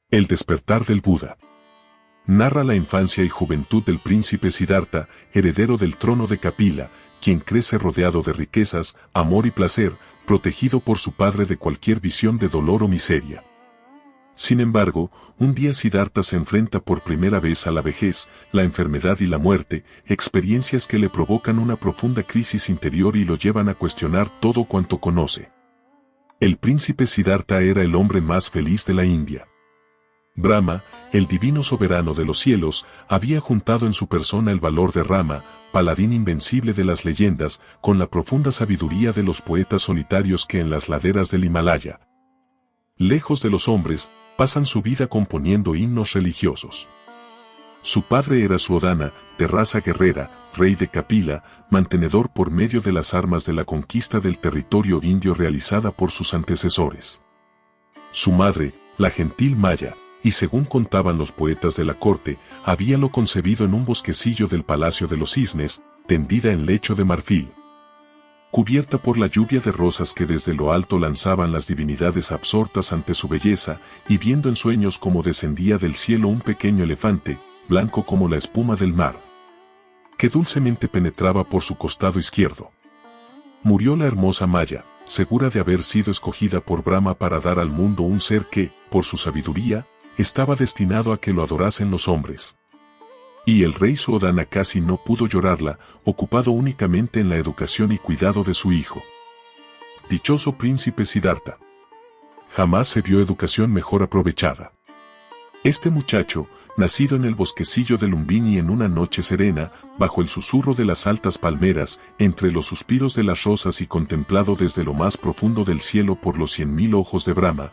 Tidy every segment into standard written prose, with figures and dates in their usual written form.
El despertar del Buda. Narra la infancia y juventud del príncipe Siddhartha, heredero del trono de Kapila, quien crece rodeado de riquezas, amor y placer, protegido por su padre de cualquier visión de dolor o miseria. Sin embargo, un día Siddhartha se enfrenta por primera vez a la vejez, la enfermedad y la muerte, experiencias que le provocan una profunda crisis interior y lo llevan a cuestionar todo cuanto conoce. El príncipe Siddhartha era el hombre más feliz de la India. Brahma, el divino soberano de los cielos, había juntado en su persona el valor de Rama, paladín invencible de las leyendas, con la profunda sabiduría de los poetas solitarios que en las laderas del Himalaya, lejos de los hombres, pasan su vida componiendo himnos religiosos. Su padre era Suodhana, de raza guerrera, rey de Kapila, mantenedor por medio de las armas de la conquista del territorio indio realizada por sus antecesores. Su madre, la gentil Maya, y según contaban los poetas de la corte, habíalo concebido en un bosquecillo del Palacio de los Cisnes, tendida en lecho de marfil, cubierta por la lluvia de rosas que desde lo alto lanzaban las divinidades absortas ante su belleza, y viendo en sueños cómo descendía del cielo un pequeño elefante, blanco como la espuma del mar, que dulcemente penetraba por su costado izquierdo. Murió la hermosa Maya, segura de haber sido escogida por Brahma para dar al mundo un ser que, por su sabiduría, estaba destinado a que lo adorasen los hombres. Y el rey Suodhana casi no pudo llorarla, ocupado únicamente en la educación y cuidado de su hijo. Dichoso príncipe Siddhartha. Jamás se vio educación mejor aprovechada. Este muchacho, nacido en el bosquecillo de Lumbini en una noche serena, bajo el susurro de las altas palmeras, entre los suspiros de las rosas y contemplado desde lo más profundo del cielo por los 100.000 ojos de Brahma,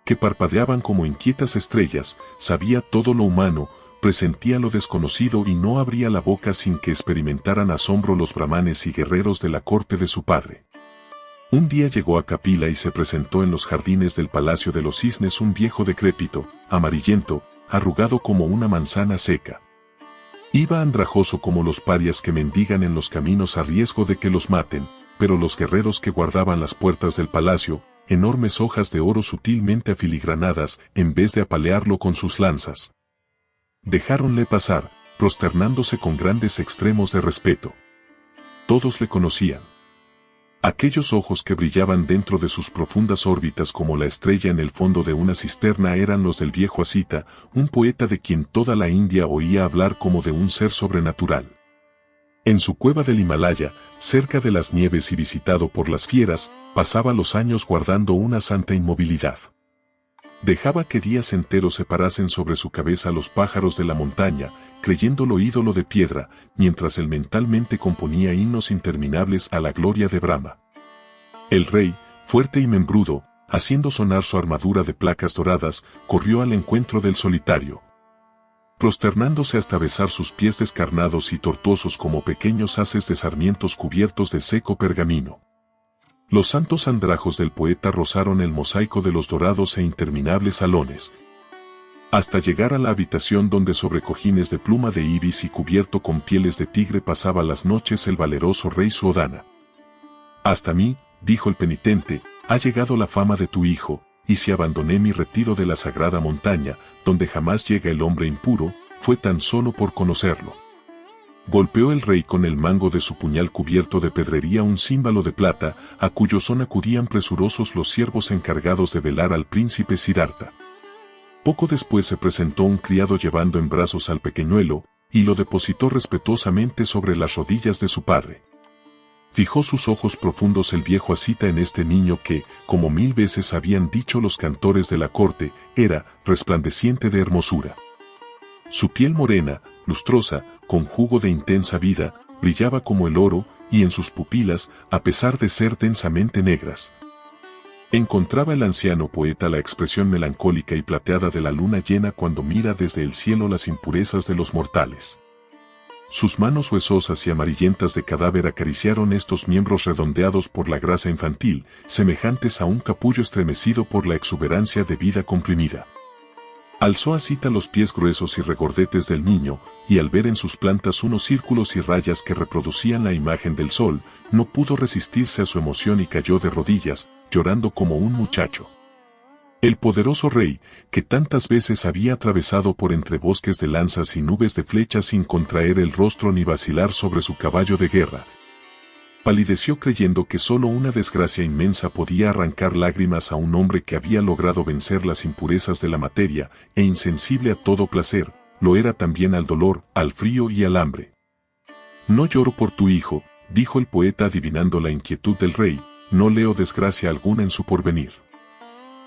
que parpadeaban como inquietas estrellas, sabía todo lo humano, presentía lo desconocido y no abría la boca sin que experimentaran asombro los brahmanes y guerreros de la corte de su padre. Un día llegó a Kapila y se presentó en los jardines del Palacio de los Cisnes un viejo decrépito, amarillento, arrugado como una manzana seca. Iba andrajoso como los parias que mendigan en los caminos a riesgo de que los maten, pero los guerreros que guardaban las puertas del palacio, enormes hojas de oro sutilmente afiligranadas, en vez de apalearlo con sus lanzas, dejáronle pasar, prosternándose con grandes extremos de respeto. Todos le conocían. Aquellos ojos que brillaban dentro de sus profundas órbitas como la estrella en el fondo de una cisterna eran los del viejo Asita, un poeta de quien toda la India oía hablar como de un ser sobrenatural. En su cueva del Himalaya, cerca de las nieves y visitado por las fieras, pasaba los años guardando una santa inmovilidad. Dejaba que días enteros se parasen sobre su cabeza los pájaros de la montaña, creyéndolo ídolo de piedra, mientras él mentalmente componía himnos interminables a la gloria de Brahma. El rey, fuerte y membrudo, haciendo sonar su armadura de placas doradas, corrió al encuentro del solitario, prosternándose hasta besar sus pies descarnados y tortuosos como pequeños haces de sarmientos cubiertos de seco pergamino. Los santos andrajos del poeta rozaron el mosaico de los dorados e interminables salones, hasta llegar a la habitación donde sobre cojines de pluma de ibis y cubierto con pieles de tigre pasaba las noches el valeroso rey Suodhana. Hasta mí, dijo el penitente, ha llegado la fama de tu hijo, y si abandoné mi retiro de la sagrada montaña, donde jamás llega el hombre impuro, fue tan solo por conocerlo. Golpeó el rey con el mango de su puñal cubierto de pedrería un címbalo de plata, a cuyo son acudían presurosos los siervos encargados de velar al príncipe Siddhartha. Poco después se presentó un criado llevando en brazos al pequeñuelo, y lo depositó respetuosamente sobre las rodillas de su padre. Fijó sus ojos profundos el viejo Asita en este niño que, como 1000 veces habían dicho los cantores de la corte, era resplandeciente de hermosura. Su piel morena, lustrosa, con jugo de intensa vida, brillaba como el oro, y en sus pupilas, a pesar de ser densamente negras, encontraba el anciano poeta la expresión melancólica y plateada de la luna llena cuando mira desde el cielo las impurezas de los mortales. Sus manos huesosas y amarillentas de cadáver acariciaron estos miembros redondeados por la grasa infantil, semejantes a un capullo estremecido por la exuberancia de vida comprimida. Alzó Asita los pies gruesos y regordetes del niño, y al ver en sus plantas unos círculos y rayas que reproducían la imagen del sol, no pudo resistirse a su emoción y cayó de rodillas, llorando como un muchacho. El poderoso rey, que tantas veces había atravesado por entre bosques de lanzas y nubes de flechas sin contraer el rostro ni vacilar sobre su caballo de guerra, palideció creyendo que solo una desgracia inmensa podía arrancar lágrimas a un hombre que había logrado vencer las impurezas de la materia, e insensible a todo placer, lo era también al dolor, al frío y al hambre. No lloro por tu hijo, dijo el poeta adivinando la inquietud del rey, no leo desgracia alguna en su porvenir.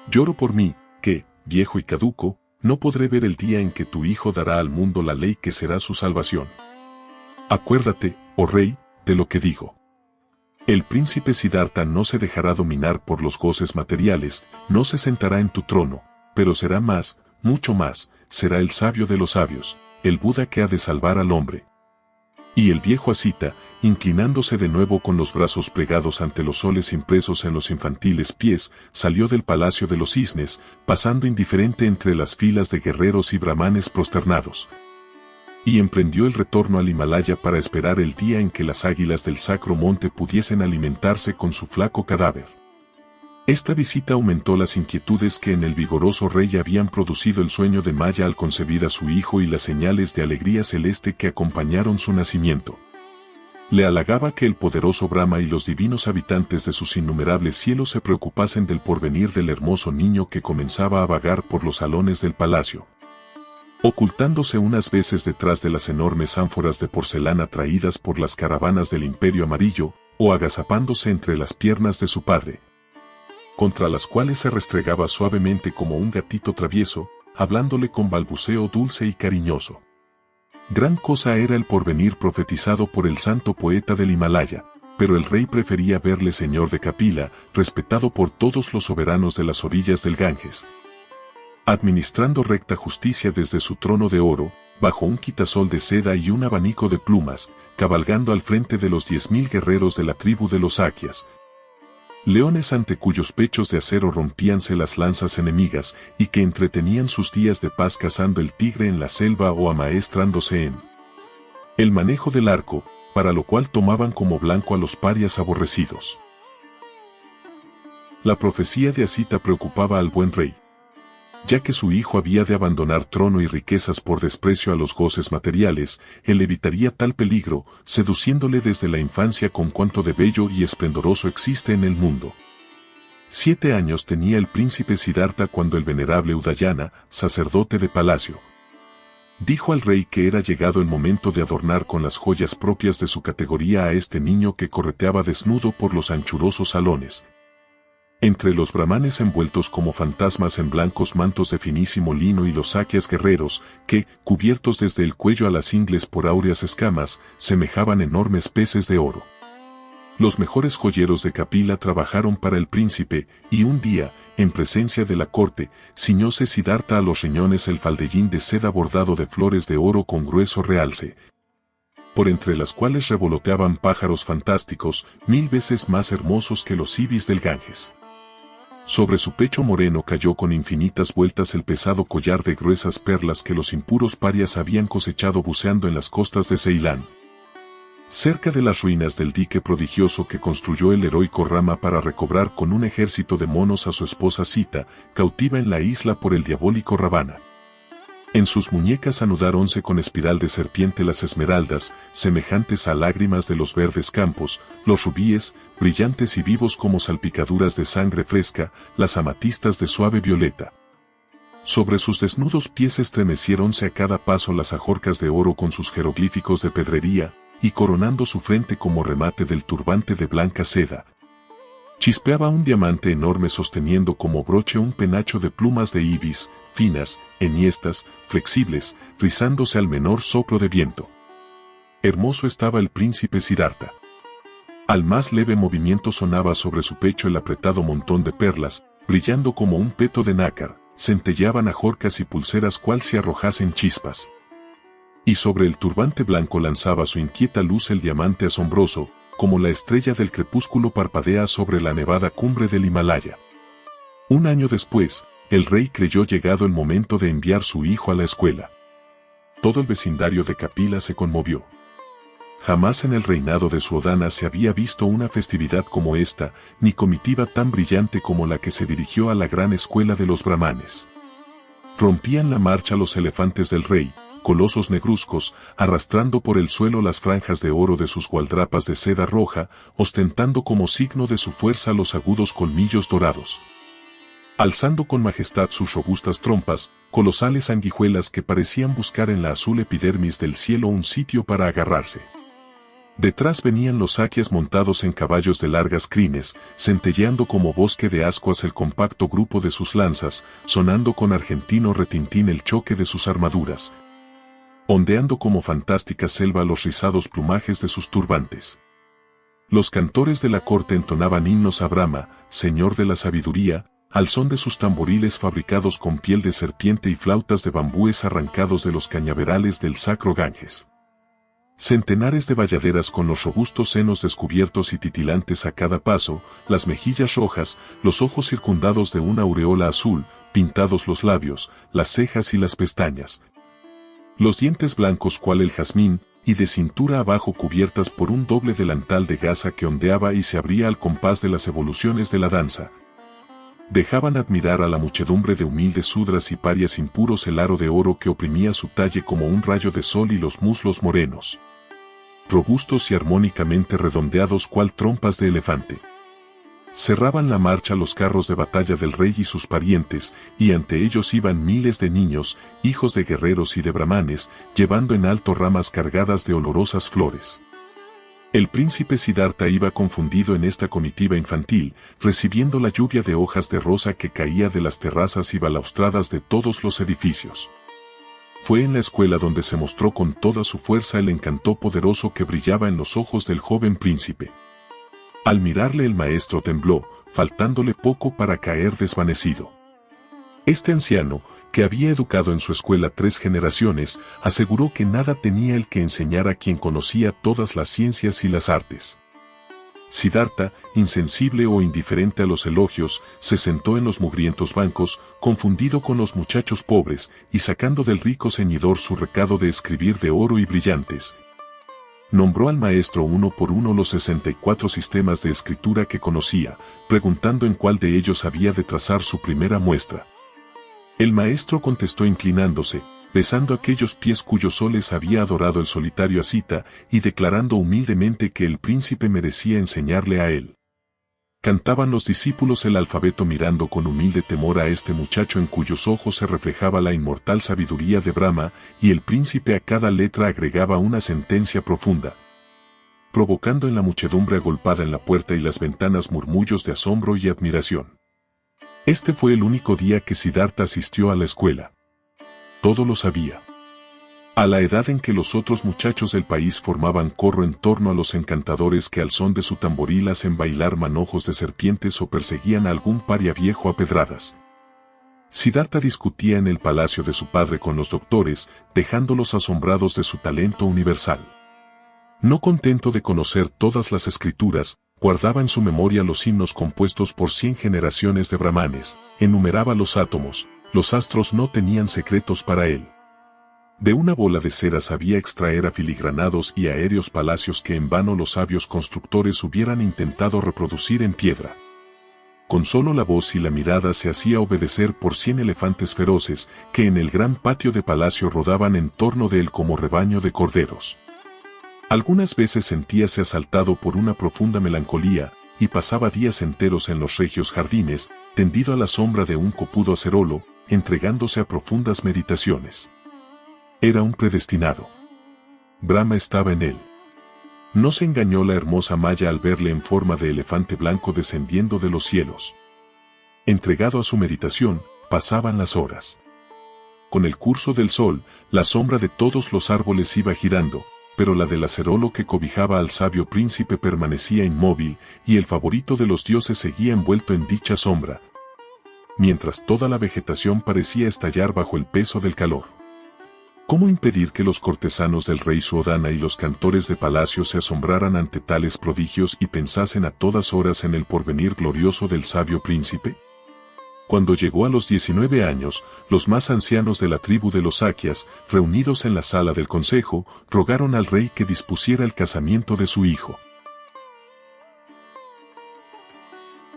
Lloro por mí, que, viejo y caduco, no podré ver el día en que tu hijo dará al mundo la ley que será su salvación. Acuérdate, oh rey, de lo que digo. El príncipe Siddhartha no se dejará dominar por los goces materiales, no se sentará en tu trono, pero será más, mucho más, será el sabio de los sabios, el Buda que ha de salvar al hombre. Y el viejo Asita, inclinándose de nuevo con los brazos plegados ante los soles impresos en los infantiles pies, salió del palacio de los cisnes, pasando indiferente entre las filas de guerreros y brahmanes prosternados. Y emprendió el retorno al Himalaya para esperar el día en que las águilas del sacro monte pudiesen alimentarse con su flaco cadáver. Esta visita aumentó las inquietudes que en el vigoroso rey habían producido el sueño de Maya al concebir a su hijo y las señales de alegría celeste que acompañaron su nacimiento. Le halagaba que el poderoso Brahma y los divinos habitantes de sus innumerables cielos se preocupasen del porvenir del hermoso niño que comenzaba a vagar por los salones del palacio, ocultándose unas veces detrás de las enormes ánforas de porcelana traídas por las caravanas del Imperio Amarillo, o agazapándose entre las piernas de su padre, contra las cuales se restregaba suavemente como un gatito travieso, hablándole con balbuceo dulce y cariñoso. Gran cosa era el porvenir profetizado por el santo poeta del Himalaya, pero el rey prefería verle señor de Kapila, respetado por todos los soberanos de las orillas del Ganges, administrando recta justicia desde su trono de oro, bajo un quitasol de seda y un abanico de plumas, cabalgando al frente de los 10.000 guerreros de la tribu de los Aquias, leones ante cuyos pechos de acero rompíanse las lanzas enemigas y que entretenían sus días de paz cazando el tigre en la selva o amaestrándose en el manejo del arco, para lo cual tomaban como blanco a los parias aborrecidos. La profecía de Asita preocupaba al buen rey, ya que su hijo había de abandonar trono y riquezas por desprecio a los goces materiales, él evitaría tal peligro, seduciéndole desde la infancia con cuanto de bello y esplendoroso existe en el mundo. 7 años tenía el príncipe Siddhartha cuando el venerable Udayana, sacerdote de palacio, dijo al rey que era llegado el momento de adornar con las joyas propias de su categoría a este niño que correteaba desnudo por los anchurosos salones, entre los brahmanes envueltos como fantasmas en blancos mantos de finísimo lino y los saquias guerreros, que, cubiertos desde el cuello a las ingles por áureas escamas, semejaban enormes peces de oro. Los mejores joyeros de Kapila trabajaron para el príncipe, y un día, en presencia de la corte, ciñóse Siddhartha a los riñones el faldellín de seda bordado de flores de oro con grueso realce, por entre las cuales revoloteaban pájaros fantásticos, 1000 veces más hermosos que los ibis del Ganges. Sobre su pecho moreno cayó con infinitas vueltas el pesado collar de gruesas perlas que los impuros parias habían cosechado buceando en las costas de Ceilán, cerca de las ruinas del dique prodigioso que construyó el heroico Rama para recobrar con un ejército de monos a su esposa Sita, cautiva en la isla por el diabólico Ravana. En sus muñecas anudáronse con espiral de serpiente las esmeraldas, semejantes a lágrimas de los verdes campos, los rubíes, brillantes y vivos como salpicaduras de sangre fresca, las amatistas de suave violeta. Sobre sus desnudos pies estremeciéronse a cada paso las ajorcas de oro con sus jeroglíficos de pedrería, y coronando su frente como remate del turbante de blanca seda, chispeaba un diamante enorme sosteniendo como broche un penacho de plumas de ibis, finas, enhiestas, flexibles, rizándose al menor soplo de viento. Hermoso estaba el príncipe Siddhartha. Al más leve movimiento sonaba sobre su pecho el apretado montón de perlas, brillando como un peto de nácar, centelleaban ajorcas y pulseras cual si arrojasen chispas. Y sobre el turbante blanco lanzaba su inquieta luz el diamante asombroso, como la estrella del crepúsculo parpadea sobre la nevada cumbre del Himalaya. Un año después, el rey creyó llegado el momento de enviar su hijo a la escuela. Todo el vecindario de Kapila se conmovió. Jamás en el reinado de Suodana se había visto una festividad como esta, ni comitiva tan brillante como la que se dirigió a la gran escuela de los brahmanes. Rompían la marcha los elefantes del rey, colosos negruzcos, arrastrando por el suelo las franjas de oro de sus gualdrapas de seda roja, ostentando como signo de su fuerza los agudos colmillos dorados. Alzando con majestad sus robustas trompas, colosales sanguijuelas que parecían buscar en la azul epidermis del cielo un sitio para agarrarse. Detrás venían los saquias montados en caballos de largas crines, centelleando como bosque de ascuas el compacto grupo de sus lanzas, sonando con argentino retintín el choque de sus armaduras, ondeando como fantástica selva los rizados plumajes de sus turbantes. Los cantores de la corte entonaban himnos a Brahma, señor de la sabiduría, al son de sus tamboriles fabricados con piel de serpiente y flautas de bambúes arrancados de los cañaverales del sacro Ganges. Centenares de bayaderas con los robustos senos descubiertos y titilantes a cada paso, las mejillas rojas, los ojos circundados de una aureola azul, pintados los labios, las cejas y las pestañas, los dientes blancos cual el jazmín, y de cintura abajo cubiertas por un doble delantal de gasa que ondeaba y se abría al compás de las evoluciones de la danza. Dejaban admirar a la muchedumbre de humildes sudras y parias impuros el aro de oro que oprimía su talle como un rayo de sol y los muslos morenos, robustos y armónicamente redondeados cual trompas de elefante. Cerraban la marcha los carros de batalla del rey y sus parientes, y ante ellos iban miles de niños, hijos de guerreros y de brahmanes, llevando en alto ramas cargadas de olorosas flores. El príncipe Siddhartha iba confundido en esta comitiva infantil, recibiendo la lluvia de hojas de rosa que caía de las terrazas y balaustradas de todos los edificios. Fue en la escuela donde se mostró con toda su fuerza el encanto poderoso que brillaba en los ojos del joven príncipe. Al mirarle el maestro tembló, faltándole poco para caer desvanecido. Este anciano, que había educado en su escuela 3 generaciones, aseguró que nada tenía el que enseñar a quien conocía todas las ciencias y las artes. Siddhartha, insensible o indiferente a los elogios, se sentó en los mugrientos bancos, confundido con los muchachos pobres, y sacando del rico ceñidor su recado de escribir de oro y brillantes. Nombró al maestro uno por uno los 64 sistemas de escritura que conocía, preguntando en cuál de ellos había de trazar su primera muestra. El maestro contestó inclinándose, besando aquellos pies cuyos soles había adorado el solitario Asita, y declarando humildemente que el príncipe merecía enseñarle a él. Cantaban los discípulos el alfabeto mirando con humilde temor a este muchacho en cuyos ojos se reflejaba la inmortal sabiduría de Brahma, y el príncipe a cada letra agregaba una sentencia profunda, provocando en la muchedumbre agolpada en la puerta y las ventanas murmullos de asombro y admiración. Este fue el único día que Siddhartha asistió a la escuela. Todo lo sabía. A la edad en que los otros muchachos del país formaban corro en torno a los encantadores que al son de su tamboril hacen bailar manojos de serpientes o perseguían a algún paria viejo a pedradas. Siddhartha discutía en el palacio de su padre con los doctores, dejándolos asombrados de su talento universal. No contento de conocer todas las escrituras, guardaba en su memoria los himnos compuestos por 100 generaciones de brahmanes, enumeraba los átomos, los astros no tenían secretos para él. De una bola de cera sabía extraer afiligranados y aéreos palacios que en vano los sabios constructores hubieran intentado reproducir en piedra. Con solo la voz y la mirada se hacía obedecer por 100 elefantes feroces que en el gran patio de palacio rodaban en torno de él como rebaño de corderos. Algunas veces sentíase asaltado por una profunda melancolía, y pasaba días enteros en los regios jardines, tendido a la sombra de un copudo acerolo, entregándose a profundas meditaciones. Era un predestinado. Brahma estaba en él. No se engañó la hermosa Maya al verle en forma de elefante blanco descendiendo de los cielos. Entregado a su meditación, pasaban las horas. Con el curso del sol, la sombra de todos los árboles iba girando, pero la del acerolo que cobijaba al sabio príncipe permanecía inmóvil, y el favorito de los dioses seguía envuelto en dicha sombra, mientras toda la vegetación parecía estallar bajo el peso del calor. ¿Cómo impedir que los cortesanos del rey Suodana y los cantores de palacio se asombraran ante tales prodigios y pensasen a todas horas en el porvenir glorioso del sabio príncipe? Cuando llegó a los 19 años, los más ancianos de la tribu de los Sakyas, reunidos en la sala del consejo, rogaron al rey que dispusiera el casamiento de su hijo.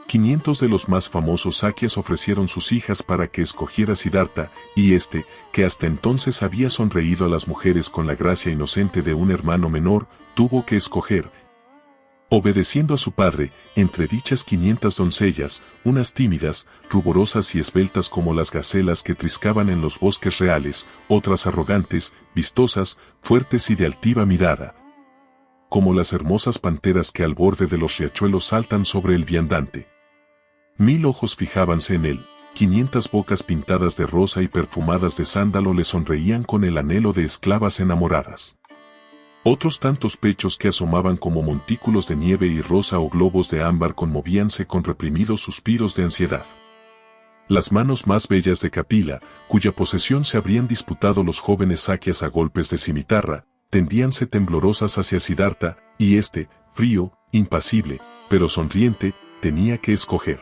500 de los más famosos Sakyas ofrecieron sus hijas para que escogiera Siddhartha, y este, que hasta entonces había sonreído a las mujeres con la gracia inocente de un hermano menor, tuvo que escoger. Obedeciendo a su padre, entre dichas 500 doncellas, unas tímidas, ruborosas y esbeltas como las gacelas que triscaban en los bosques reales, otras arrogantes, vistosas, fuertes y de altiva mirada, como las hermosas panteras que al borde de los riachuelos saltan sobre el viandante. 1000 ojos fijábanse en él, 500 bocas pintadas de rosa y perfumadas de sándalo le sonreían con el anhelo de esclavas enamoradas. Otros tantos pechos que asomaban como montículos de nieve y rosa o globos de ámbar conmovíanse con reprimidos suspiros de ansiedad. Las manos más bellas de Kapila, cuya posesión se habrían disputado los jóvenes Sakyas a golpes de cimitarra, tendíanse temblorosas hacia Siddhartha, y este, frío, impasible, pero sonriente, tenía que escoger.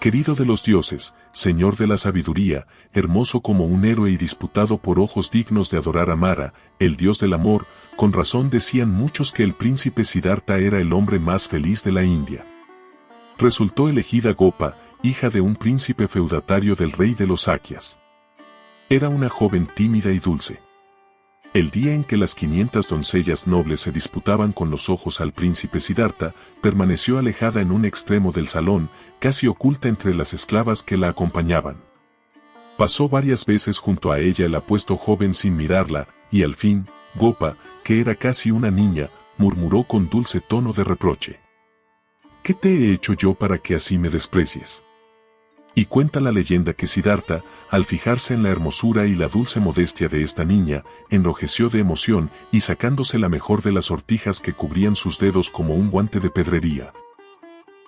Querido de los dioses, señor de la sabiduría, hermoso como un héroe y disputado por ojos dignos de adorar a Mara, el dios del amor, con razón decían muchos que el príncipe Siddhartha era el hombre más feliz de la India. Resultó elegida Gopa, hija de un príncipe feudatario del rey de los Sakyas. Era una joven tímida y dulce. El día en que las 500 doncellas nobles se disputaban con los ojos al príncipe Siddhartha, permaneció alejada en un extremo del salón, casi oculta entre las esclavas que la acompañaban. Pasó varias veces junto a ella el apuesto joven sin mirarla, y al fin, Gopa, que era casi una niña, murmuró con dulce tono de reproche: ¿Qué te he hecho yo para que así me desprecies? Y cuenta la leyenda que Siddhartha, al fijarse en la hermosura y la dulce modestia de esta niña, enrojeció de emoción y sacándose la mejor de las sortijas que cubrían sus dedos como un guante de pedrería,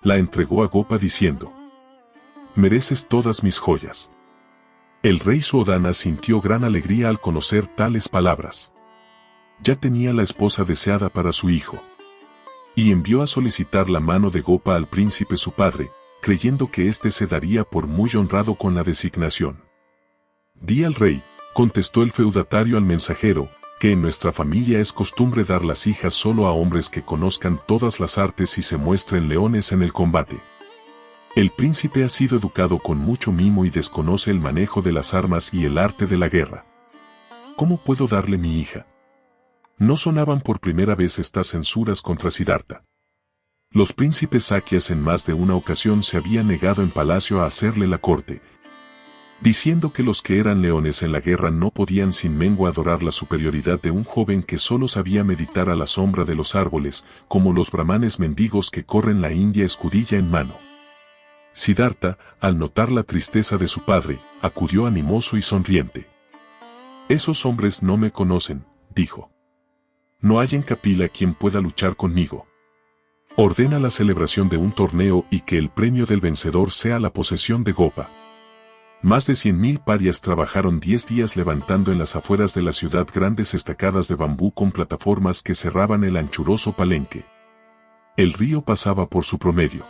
la entregó a Gopa diciendo: «Mereces todas mis joyas». El rey Suodhana sintió gran alegría al conocer tales palabras. Ya tenía la esposa deseada para su hijo. Y envió a solicitar la mano de Gopa al príncipe su padre, creyendo que éste se daría por muy honrado con la designación. «Di al rey», contestó el feudatario al mensajero, «que en nuestra familia es costumbre dar las hijas solo a hombres que conozcan todas las artes y se muestren leones en el combate. El príncipe ha sido educado con mucho mimo y desconoce el manejo de las armas y el arte de la guerra. ¿Cómo puedo darle mi hija?». No sonaban por primera vez estas censuras contra Siddhartha. Los príncipes Sakyas en más de una ocasión se habían negado en palacio a hacerle la corte, diciendo que los que eran leones en la guerra no podían sin mengua adorar la superioridad de un joven que solo sabía meditar a la sombra de los árboles, como los brahmanes mendigos que corren la India escudilla en mano. Siddhartha, al notar la tristeza de su padre, acudió animoso y sonriente. «Esos hombres no me conocen», dijo. «No hay en Kapila quien pueda luchar conmigo. Ordena la celebración de un torneo y que el premio del vencedor sea la posesión de Gopa». Más de 100.000 parias trabajaron 10 días levantando en las afueras de la ciudad grandes estacadas de bambú con plataformas que cerraban el anchuroso palenque. El río pasaba por su promedio.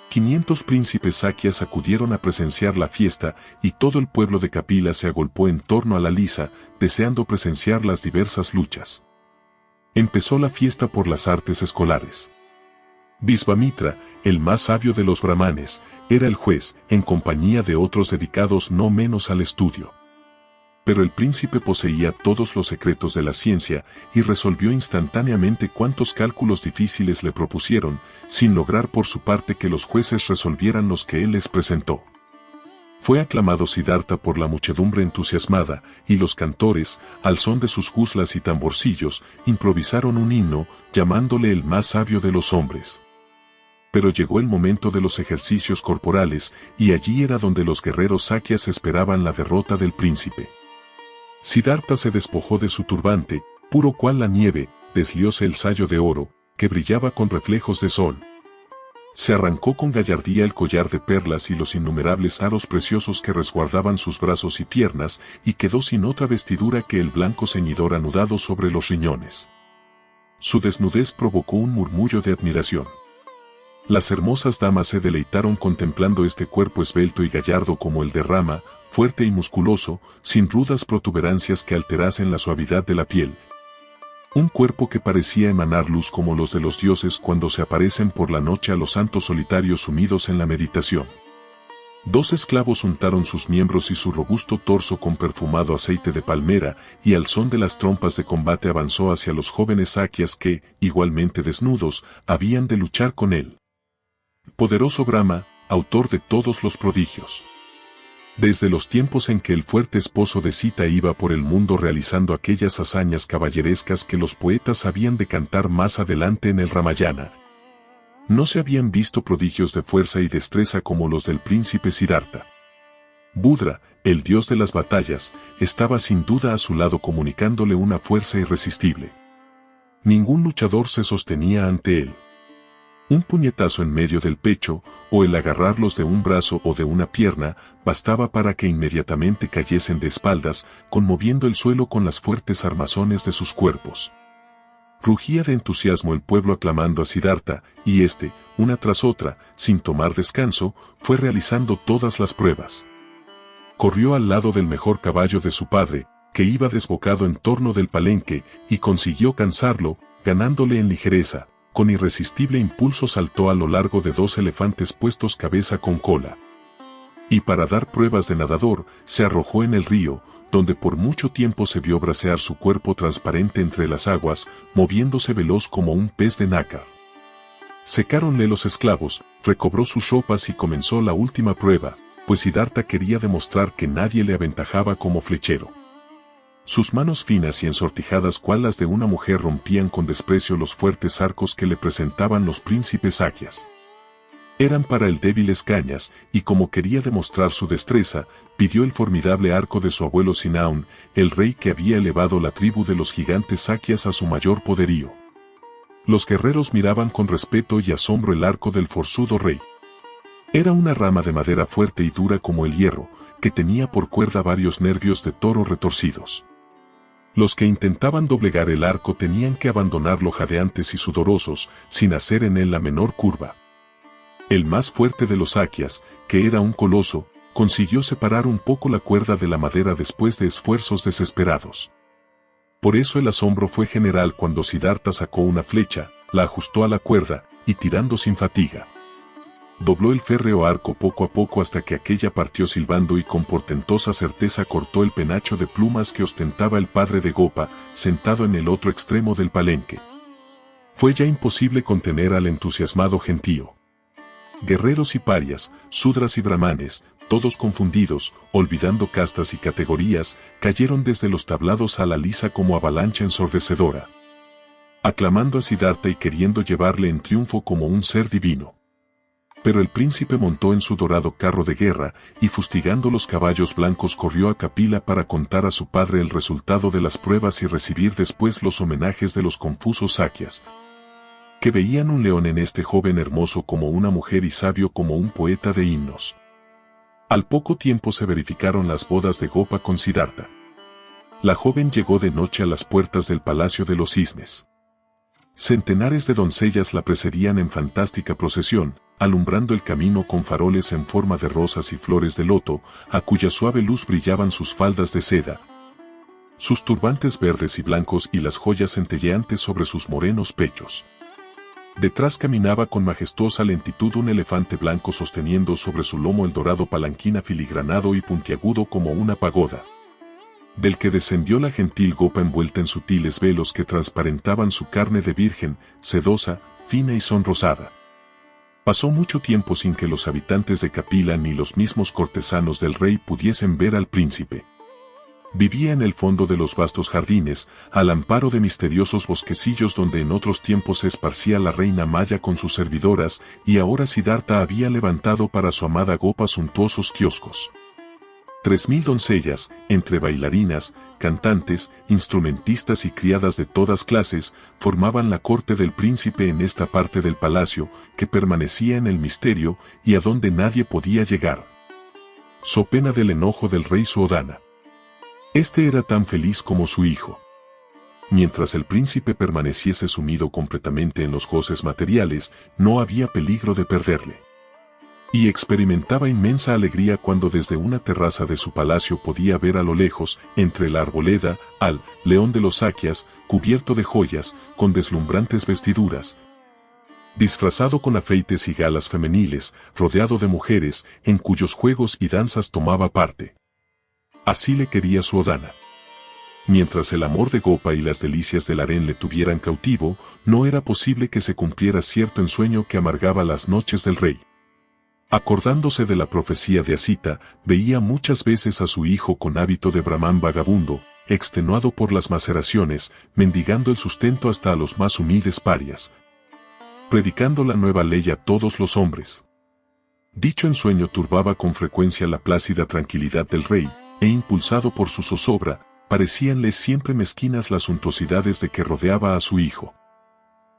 500 príncipes Sakyas acudieron a presenciar la fiesta y todo el pueblo de Kapila se agolpó en torno a la lisa, deseando presenciar las diversas luchas. Empezó la fiesta por las artes escolares. Visvamitra, el más sabio de los brahmanes, era el juez, en compañía de otros dedicados no menos al estudio. Pero el príncipe poseía todos los secretos de la ciencia y resolvió instantáneamente cuantos cálculos difíciles le propusieron, sin lograr por su parte que los jueces resolvieran los que él les presentó. Fue aclamado Siddhartha por la muchedumbre entusiasmada, y los cantores, al son de sus guslas y tamborcillos, improvisaron un himno, llamándole el más sabio de los hombres. Pero llegó el momento de los ejercicios corporales, y allí era donde los guerreros Sakyas esperaban la derrota del príncipe. Siddhartha se despojó de su turbante, puro cual la nieve, deslióse el sayo de oro, que brillaba con reflejos de sol. Se arrancó con gallardía el collar de perlas y los innumerables aros preciosos que resguardaban sus brazos y piernas, y quedó sin otra vestidura que el blanco ceñidor anudado sobre los riñones. Su desnudez provocó un murmullo de admiración. Las hermosas damas se deleitaron contemplando este cuerpo esbelto y gallardo como el de Rama, fuerte y musculoso, sin rudas protuberancias que alterasen la suavidad de la piel. Un cuerpo que parecía emanar luz como los de los dioses cuando se aparecen por la noche a los santos solitarios sumidos en la meditación. 2 esclavos untaron sus miembros y su robusto torso con perfumado aceite de palmera, y al son de las trompas de combate avanzó hacia los jóvenes saquias que, igualmente desnudos, habían de luchar con él. Poderoso Brahma, autor de todos los prodigios. Desde los tiempos en que el fuerte esposo de Sita iba por el mundo realizando aquellas hazañas caballerescas que los poetas habían de cantar más adelante en el Ramayana, no se habían visto prodigios de fuerza y destreza como los del príncipe Siddhartha. Budra, el dios de las batallas, estaba sin duda a su lado comunicándole una fuerza irresistible. Ningún luchador se sostenía ante él. Un puñetazo en medio del pecho, o el agarrarlos de un brazo o de una pierna, bastaba para que inmediatamente cayesen de espaldas, conmoviendo el suelo con las fuertes armazones de sus cuerpos. Rugía de entusiasmo el pueblo aclamando a Siddhartha, y éste, una tras otra, sin tomar descanso, fue realizando todas las pruebas. Corrió al lado del mejor caballo de su padre, que iba desbocado en torno del palenque, y consiguió cansarlo, ganándole en ligereza. Con irresistible impulso saltó a lo largo de 2 elefantes puestos cabeza con cola. Y para dar pruebas de nadador, se arrojó en el río, donde por mucho tiempo se vio bracear su cuerpo transparente entre las aguas, moviéndose veloz como un pez de nácar. Secáronle los esclavos, recobró sus ropas y comenzó la última prueba, pues Siddhartha quería demostrar que nadie le aventajaba como flechero. Sus manos finas y ensortijadas cual las de una mujer rompían con desprecio los fuertes arcos que le presentaban los príncipes saquias. Eran para él débiles cañas, y como quería demostrar su destreza, pidió el formidable arco de su abuelo Sinaun, el rey que había elevado la tribu de los gigantes saquias a su mayor poderío. Los guerreros miraban con respeto y asombro el arco del forzudo rey. Era una rama de madera fuerte y dura como el hierro, que tenía por cuerda varios nervios de toro retorcidos. Los que intentaban doblegar el arco tenían que abandonarlo jadeantes y sudorosos, sin hacer en él la menor curva. El más fuerte de los saquias, que era un coloso, consiguió separar un poco la cuerda de la madera después de esfuerzos desesperados. Por eso el asombro fue general cuando Siddhartha sacó una flecha, la ajustó a la cuerda, y tirando sin fatiga, dobló el férreo arco poco a poco hasta que aquella partió silbando y con portentosa certeza cortó el penacho de plumas que ostentaba el padre de Gopa, sentado en el otro extremo del palenque. Fue ya imposible contener al entusiasmado gentío. Guerreros y parias, sudras y brahmanes, todos confundidos, olvidando castas y categorías, cayeron desde los tablados a la lisa como avalancha ensordecedora, aclamando a Siddhartha y queriendo llevarle en triunfo como un ser divino. Pero el príncipe montó en su dorado carro de guerra, y fustigando los caballos blancos corrió a Kapila para contar a su padre el resultado de las pruebas y recibir después los homenajes de los confusos saquias, que veían un león en este joven hermoso como una mujer y sabio como un poeta de himnos. Al poco tiempo se verificaron las bodas de Gopa con Siddhartha. La joven llegó de noche a las puertas del Palacio de los Cisnes. Centenares de doncellas la precedían en fantástica procesión, alumbrando el camino con faroles en forma de rosas y flores de loto, a cuya suave luz brillaban sus faldas de seda, sus turbantes verdes y blancos y las joyas centelleantes sobre sus morenos pechos. Detrás caminaba con majestuosa lentitud un elefante blanco sosteniendo sobre su lomo el dorado palanquín afiligranado y puntiagudo como una pagoda, del que descendió la gentil Gopa envuelta en sutiles velos que transparentaban su carne de virgen, sedosa, fina y sonrosada. Pasó mucho tiempo sin que los habitantes de Kapila ni los mismos cortesanos del rey pudiesen ver al príncipe. Vivía en el fondo de los vastos jardines, al amparo de misteriosos bosquecillos donde en otros tiempos se esparcía la reina Maya con sus servidoras, y ahora Siddhartha había levantado para su amada Gopa suntuosos kioscos. 3000 doncellas, entre bailarinas, cantantes, instrumentistas y criadas de todas clases, formaban la corte del príncipe en esta parte del palacio, que permanecía en el misterio, y a donde nadie podía llegar, so pena del enojo del rey Suodhana. Este era tan feliz como su hijo. mientras el príncipe permaneciese sumido completamente en los goces materiales, no había peligro de perderle. Y experimentaba inmensa alegría cuando desde una terraza de su palacio podía ver a lo lejos, entre la arboleda, al león de los Saquias, cubierto de joyas, con deslumbrantes vestiduras, disfrazado con afeites y galas femeniles, rodeado de mujeres, en cuyos juegos y danzas tomaba parte. Así le quería su Odana. Mientras el amor de Gopa y las delicias del harén le tuvieran cautivo, no era posible que se cumpliera cierto ensueño que amargaba las noches del rey. Acordándose de la profecía de Asita, veía muchas veces a su hijo con hábito de Brahmán vagabundo, extenuado por las maceraciones, mendigando el sustento hasta a los más humildes parias, predicando la nueva ley a todos los hombres. Dicho ensueño turbaba con frecuencia la plácida tranquilidad del rey, e impulsado por su zozobra, parecíanle siempre mezquinas las suntuosidades de que rodeaba a su hijo.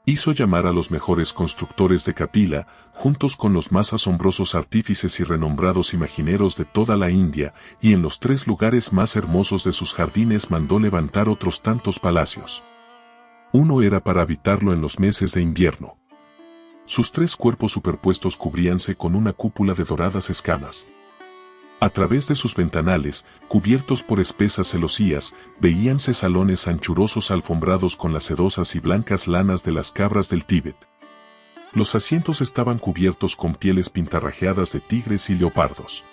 Hizo llamar a los mejores constructores de Kapila, juntos con los más asombrosos artífices y renombrados imagineros de toda la India, y en los 3 lugares más hermosos de sus jardines mandó levantar otros tantos palacios. Uno era para habitarlo en los meses de invierno. Sus 3 cuerpos superpuestos cubríanse con una cúpula de doradas escamas. A través de sus ventanales, cubiertos por espesas celosías, veíanse salones anchurosos alfombrados con las sedosas y blancas lanas de las cabras del Tíbet. Los asientos estaban cubiertos con pieles pintarrajeadas de tigres y leopardos.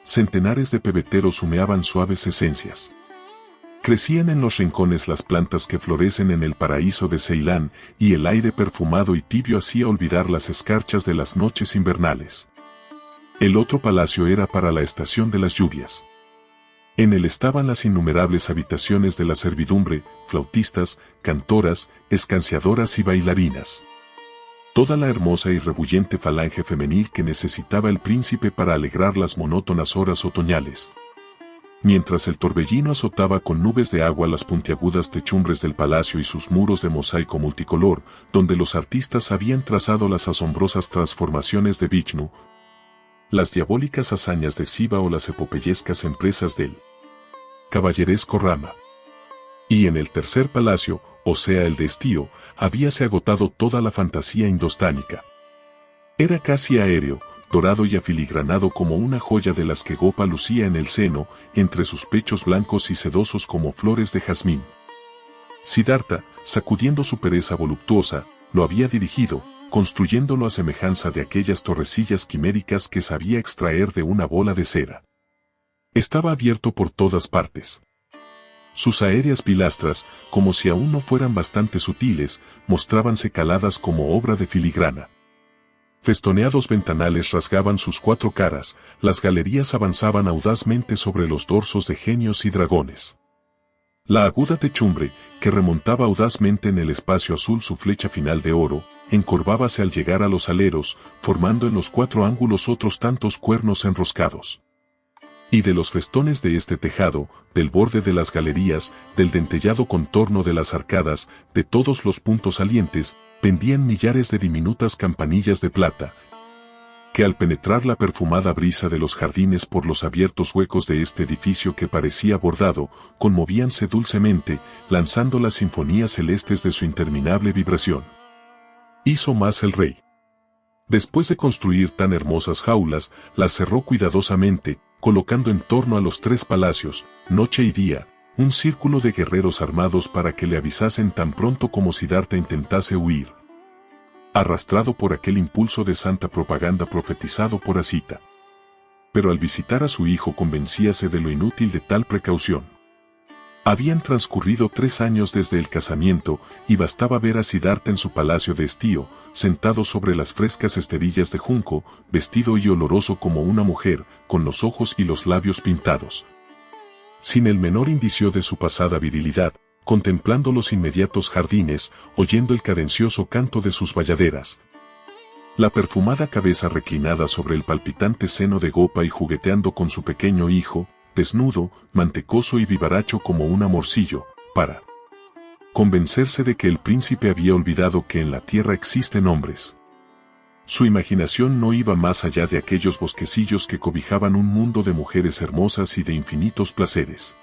Centenares de pebeteros humeaban suaves esencias. Crecían en los rincones las plantas que florecen en el paraíso de Ceilán, y el aire perfumado y tibio hacía olvidar las escarchas de las noches invernales. El otro palacio era para la estación de las lluvias. En él estaban las innumerables habitaciones de la servidumbre, flautistas, cantoras, escanciadoras y bailarinas. Toda la hermosa y rebullente falange femenil que necesitaba el príncipe para alegrar las monótonas horas otoñales. Mientras el torbellino azotaba con nubes de agua las puntiagudas techumbres del palacio y sus muros de mosaico multicolor, donde los artistas habían trazado las asombrosas transformaciones de Vishnu, las diabólicas hazañas de Siva o las epopeyescas empresas del caballeresco Rama. Y en el tercer palacio, o sea el de Estío, habíase agotado toda la fantasía indostánica. Era casi aéreo, dorado y afiligranado como una joya de las que Gopa lucía en el seno, entre sus pechos blancos y sedosos como flores de jazmín. Siddhartha, sacudiendo su pereza voluptuosa, lo había dirigido, construyéndolo a semejanza de aquellas torrecillas quiméricas que sabía extraer de una bola de cera. Estaba abierto por todas partes. Sus aéreas pilastras, como si aún no fueran bastante sutiles, mostrábanse caladas como obra de filigrana. Festoneados ventanales rasgaban sus 4 caras, las galerías avanzaban audazmente sobre los dorsos de genios y dragones. La aguda techumbre, que remontaba audazmente en el espacio azul su flecha final de oro, encorvábase al llegar a los aleros, formando en los 4 ángulos otros tantos cuernos enroscados. Y de los festones de este tejado, del borde de las galerías, del dentellado contorno de las arcadas, de todos los puntos salientes, pendían millares de diminutas campanillas de plata, que al penetrar la perfumada brisa de los jardines por los abiertos huecos de este edificio que parecía bordado, conmovíanse dulcemente, lanzando las sinfonías celestes de su interminable vibración. Hizo más el rey. Después de construir tan hermosas jaulas, las cerró cuidadosamente, colocando en torno a los 3 palacios, noche y día, un círculo de guerreros armados para que le avisasen tan pronto como Siddhartha intentase huir, arrastrado por aquel impulso de santa propaganda profetizado por Asita. Pero al visitar a su hijo convencíase de lo inútil de tal precaución. Habían transcurrido 3 años desde el casamiento, y bastaba ver a Siddhartha en su palacio de estío, sentado sobre las frescas esterillas de junco, vestido y oloroso como una mujer, con los ojos y los labios pintados, sin el menor indicio de su pasada virilidad, contemplando los inmediatos jardines, oyendo el cadencioso canto de sus bayaderas, la perfumada cabeza reclinada sobre el palpitante seno de Gopa y jugueteando con su pequeño hijo, desnudo, mantecoso y vivaracho como un amorcillo, para convencerse de que el príncipe había olvidado que en la tierra existen hombres. Su imaginación no iba más allá de aquellos bosquecillos que cobijaban un mundo de mujeres hermosas y de infinitos placeres.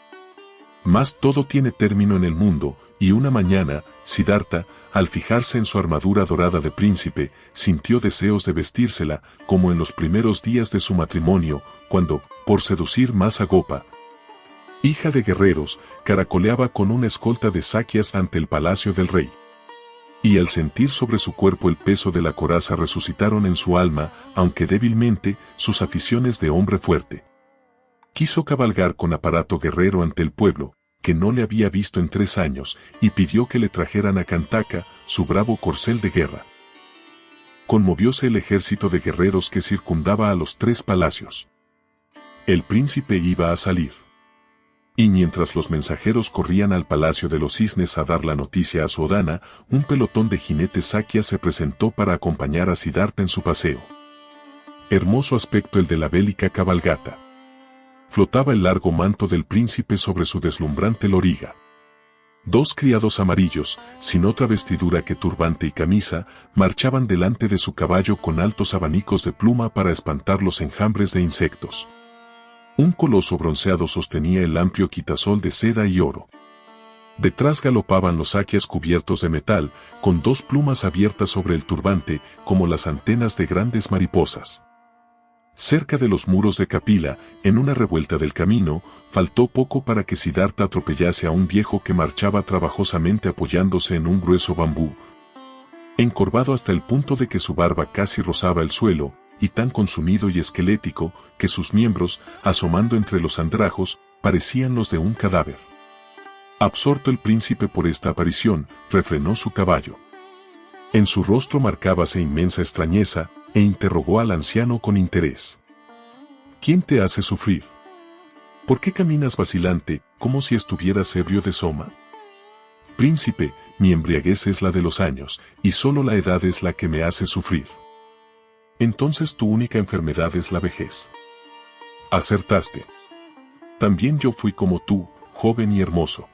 Mas todo tiene término en el mundo, y una mañana, Siddhartha, al fijarse en su armadura dorada de príncipe, sintió deseos de vestírsela, como en los primeros días de su matrimonio, cuando, por seducir más a Gopa, hija de guerreros, caracoleaba con una escolta de sakyas ante el palacio del rey. Y al sentir sobre su cuerpo el peso de la coraza resucitaron en su alma, aunque débilmente, sus aficiones de hombre fuerte. Quiso cabalgar con aparato guerrero ante el pueblo, que no le había visto en 3 años, y pidió que le trajeran a Kantaka, su bravo corcel de guerra. Conmovióse el ejército de guerreros que circundaba a los 3 palacios. El príncipe iba a salir. Y mientras los mensajeros corrían al palacio de los cisnes a dar la noticia a su Odana, un pelotón de jinetes sakyas se presentó para acompañar a Siddhartha en su paseo. Hermoso aspecto el de la bélica cabalgata. Flotaba el largo manto del príncipe sobre su deslumbrante loriga. 2 criados amarillos, sin otra vestidura que turbante y camisa, marchaban delante de su caballo con altos abanicos de pluma para espantar los enjambres de insectos. Un coloso bronceado sostenía el amplio quitasol de seda y oro. Detrás galopaban los sakyas cubiertos de metal, con 2 plumas abiertas sobre el turbante, como las antenas de grandes mariposas. Cerca de los muros de Kapila, en una revuelta del camino, faltó poco para que Siddhartha atropellase a un viejo que marchaba trabajosamente apoyándose en un grueso bambú, encorvado hasta el punto de que su barba casi rozaba el suelo, y tan consumido y esquelético, que sus miembros, asomando entre los andrajos, parecían los de un cadáver. Absorto el príncipe por esta aparición, refrenó su caballo. En su rostro marcábase inmensa extrañeza, e interrogó al anciano con interés. ¿Quién te hace sufrir? ¿Por qué caminas vacilante, como si estuvieras ebrio de soma? Príncipe, mi embriaguez es la de los años, y solo la edad es la que me hace sufrir. Entonces tu única enfermedad es la vejez. Acertaste. También yo fui como tú, joven y hermoso.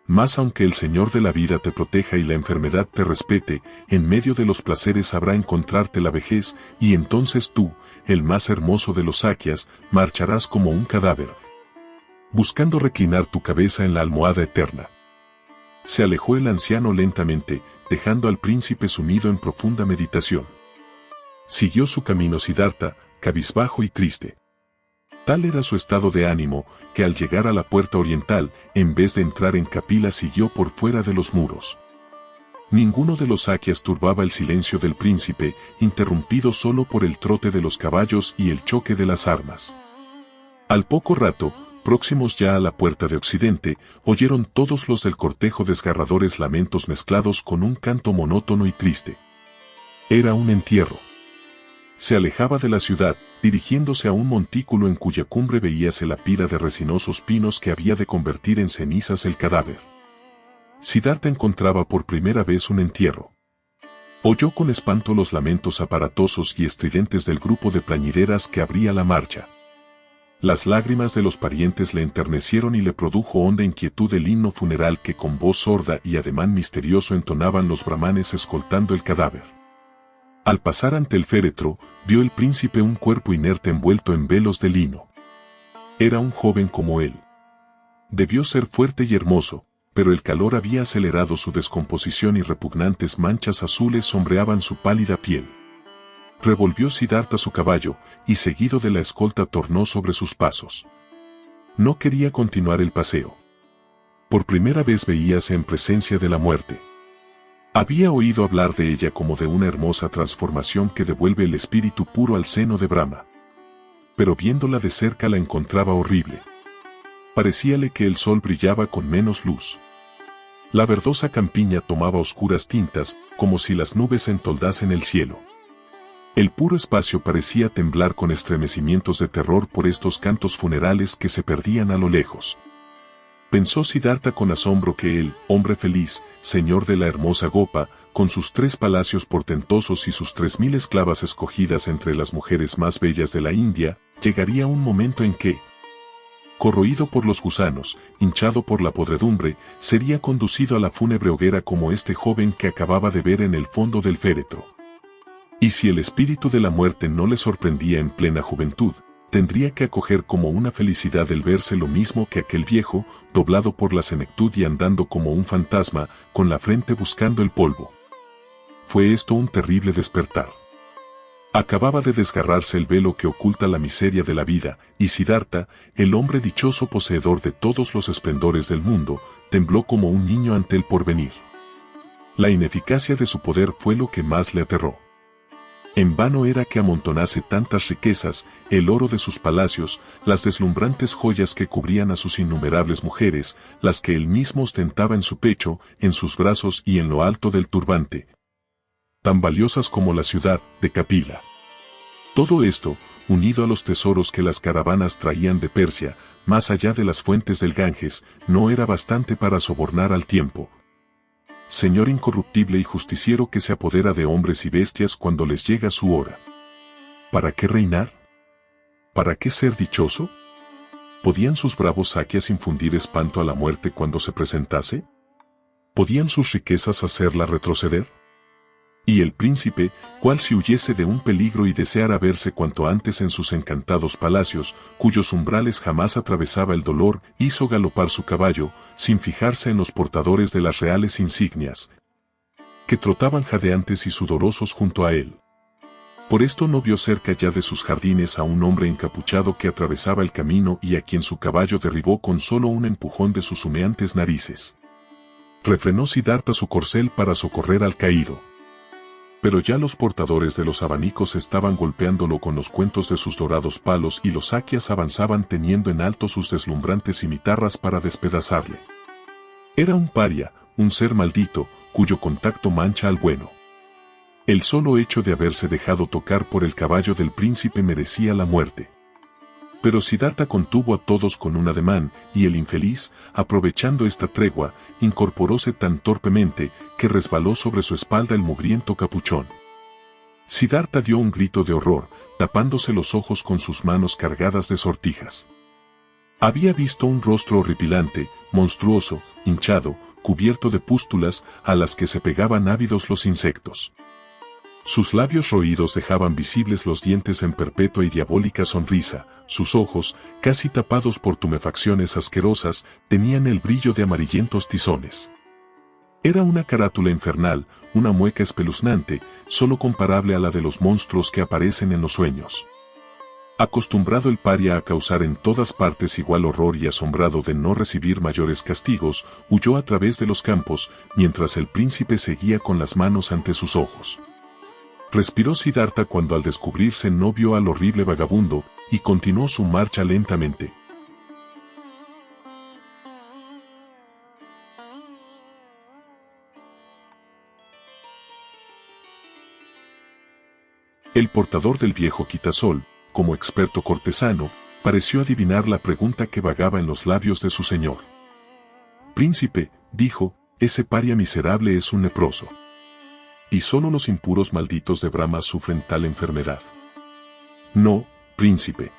Mas aunque el Señor de la vida te proteja y la enfermedad te respete, en medio de los placeres sabrá encontrarte la vejez, y entonces tú, el más hermoso de los sakyas, marcharás como un cadáver, buscando reclinar tu cabeza en la almohada eterna. Se alejó el anciano lentamente, dejando al príncipe sumido en profunda meditación. Siguió su camino Siddhartha, cabizbajo y triste. Tal era su estado de ánimo, que al llegar a la puerta oriental, en vez de entrar en Kapila siguió por fuera de los muros. Ninguno de los sakyas turbaba el silencio del príncipe, interrumpido solo por el trote de los caballos y el choque de las armas. Al poco rato, próximos ya a la puerta de Occidente, oyeron todos los del cortejo desgarradores lamentos mezclados con un canto monótono y triste. Era un entierro. Se alejaba de la ciudad, dirigiéndose a un montículo en cuya cumbre veíase la pila de resinosos pinos que había de convertir en cenizas el cadáver. Siddhartha encontraba por primera vez un entierro. Oyó con espanto los lamentos aparatosos y estridentes del grupo de plañideras que abría la marcha. Las lágrimas de los parientes le enternecieron y le produjo honda inquietud el himno funeral que con voz sorda y ademán misterioso entonaban los brahmanes escoltando el cadáver. Al pasar ante el féretro, vio el príncipe un cuerpo inerte envuelto en velos de lino. Era un joven como él. Debió ser fuerte y hermoso, pero el calor había acelerado su descomposición y repugnantes manchas azules sombreaban su pálida piel. Revolvió Siddhartha su caballo, y seguido de la escolta tornó sobre sus pasos. No quería continuar el paseo. Por primera vez veíase en presencia de la muerte. Había oído hablar de ella como de una hermosa transformación que devuelve el espíritu puro al seno de Brahma. Pero viéndola de cerca la encontraba horrible. Parecíale que el sol brillaba con menos luz. La verdosa campiña tomaba oscuras tintas, como si las nubes entoldasen el cielo. El puro espacio parecía temblar con estremecimientos de terror por estos cantos funerales que se perdían a lo lejos. Pensó Siddhartha con asombro que él, hombre feliz, señor de la hermosa Gopa, con sus 3 palacios portentosos y sus 3000 esclavas escogidas entre las mujeres más bellas de la India, llegaría un momento en que, corroído por los gusanos, hinchado por la podredumbre, sería conducido a la fúnebre hoguera como este joven que acababa de ver en el fondo del féretro. Y si el espíritu de la muerte no le sorprendía en plena juventud, tendría que acoger como una felicidad el verse lo mismo que aquel viejo, doblado por la senectud y andando como un fantasma, con la frente buscando el polvo. Fue esto un terrible despertar. Acababa de desgarrarse el velo que oculta la miseria de la vida, y Siddhartha, el hombre dichoso poseedor de todos los esplendores del mundo, tembló como un niño ante el porvenir. La ineficacia de su poder fue lo que más le aterró. En vano era que amontonase tantas riquezas, el oro de sus palacios, las deslumbrantes joyas que cubrían a sus innumerables mujeres, las que él mismo ostentaba en su pecho, en sus brazos y en lo alto del turbante, tan valiosas como la ciudad de Kapila. Todo esto, unido a los tesoros que las caravanas traían de Persia, más allá de las fuentes del Ganges, no era bastante para sobornar al tiempo. Señor incorruptible y justiciero que se apodera de hombres y bestias cuando les llega su hora. ¿Para qué reinar? ¿Para qué ser dichoso? ¿Podían sus bravos saquias infundir espanto a la muerte cuando se presentase? ¿Podían sus riquezas hacerla retroceder? Y el príncipe, cual si huyese de un peligro y deseara verse cuanto antes en sus encantados palacios, cuyos umbrales jamás atravesaba el dolor, hizo galopar su caballo, sin fijarse en los portadores de las reales insignias, que trotaban jadeantes y sudorosos junto a él. Por esto no vio cerca ya de sus jardines a un hombre encapuchado que atravesaba el camino y a quien su caballo derribó con solo un empujón de sus humeantes narices. Refrenó Siddhartha su corcel para socorrer al caído. Pero ya los portadores de los abanicos estaban golpeándolo con los cuentos de sus dorados palos y los saquias avanzaban teniendo en alto sus deslumbrantes cimitarras para despedazarle. Era un paria, un ser maldito, cuyo contacto mancha al bueno. El solo hecho de haberse dejado tocar por el caballo del príncipe merecía la muerte. Pero Siddhartha contuvo a todos con un ademán, y el infeliz, aprovechando esta tregua, incorporóse tan torpemente, que resbaló sobre su espalda el mugriento capuchón. Siddhartha dio un grito de horror, tapándose los ojos con sus manos cargadas de sortijas. Había visto un rostro horripilante, monstruoso, hinchado, cubierto de pústulas, a las que se pegaban ávidos los insectos. Sus labios roídos dejaban visibles los dientes en perpetua y diabólica sonrisa, sus ojos, casi tapados por tumefacciones asquerosas, tenían el brillo de amarillentos tizones. Era una carátula infernal, una mueca espeluznante, solo comparable a la de los monstruos que aparecen en los sueños. Acostumbrado el paria a causar en todas partes igual horror y asombrado de no recibir mayores castigos, huyó a través de los campos, mientras el príncipe seguía con las manos ante sus ojos. Respiró Siddhartha cuando al descubrirse no vio al horrible vagabundo, y continuó su marcha lentamente. El portador del viejo quitasol, como experto cortesano, pareció adivinar la pregunta que vagaba en los labios de su señor. Príncipe, dijo, ese paria miserable es un leproso. Y solo los impuros malditos de Brahma sufren tal enfermedad. No, príncipe.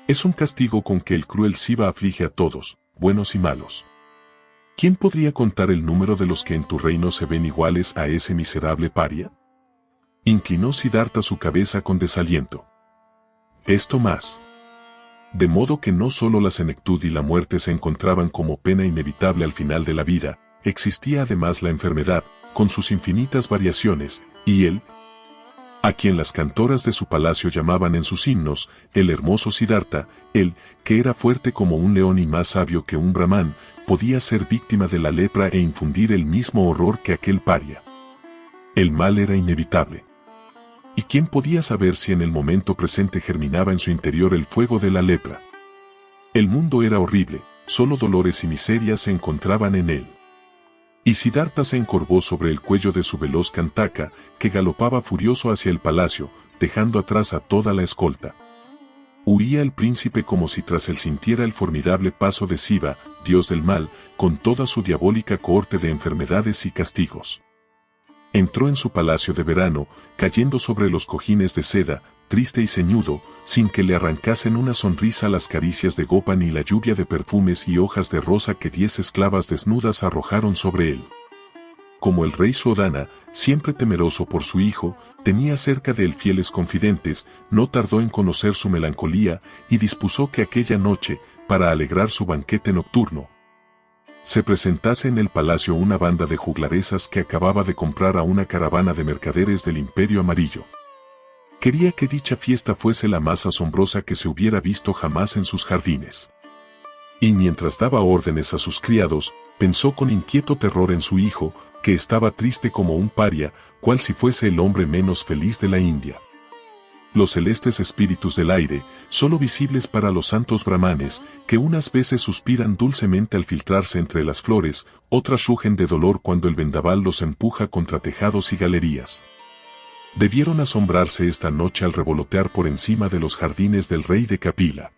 Es un castigo con que el cruel Siva aflige a todos, buenos y malos. ¿Quién podría contar el número de los que en tu reino se ven iguales a ese miserable paria? Inclinó Siddhartha su cabeza con desaliento. Esto más. De modo que no solo la senectud y la muerte se encontraban como pena inevitable al final de la vida, existía además la enfermedad, con sus infinitas variaciones, y él, a quien las cantoras de su palacio llamaban en sus himnos, el hermoso Siddhartha, él, que era fuerte como un león y más sabio que un brahmán, podía ser víctima de la lepra e infundir el mismo horror que aquel paria. El mal era inevitable. ¿Y quién podía saber si en el momento presente germinaba en su interior el fuego de la lepra? El mundo era horrible, solo dolores y miserias se encontraban en él. Y Siddhartha se encorvó sobre el cuello de su veloz Kantaka, que galopaba furioso hacia el palacio, dejando atrás a toda la escolta. Huía el príncipe como si tras él sintiera el formidable paso de Siva, dios del mal, con toda su diabólica cohorte de enfermedades y castigos. Entró en su palacio de verano, cayendo sobre los cojines de seda, triste y ceñudo, sin que le arrancasen una sonrisa las caricias de Gopa ni la lluvia de perfumes y hojas de rosa que 10 esclavas desnudas arrojaron sobre él. como el rey Suodana, siempre temeroso por su hijo, tenía cerca de él fieles confidentes, no tardó en conocer su melancolía y dispuso que aquella noche, para alegrar su banquete nocturno, se presentase en el palacio una banda de juglaresas que acababa de comprar a una caravana de mercaderes del Imperio Amarillo. Quería que dicha fiesta fuese la más asombrosa que se hubiera visto jamás en sus jardines. Y mientras daba órdenes a sus criados, pensó con inquieto terror en su hijo, que estaba triste como un paria, cual si fuese el hombre menos feliz de la India. Los celestes espíritus del aire, solo visibles para los santos brahmanes, que unas veces suspiran dulcemente al filtrarse entre las flores, otras rugen de dolor cuando el vendaval los empuja contra tejados y galerías. Debieron asombrarse esta noche al revolotear por encima de los jardines del rey de Kapila.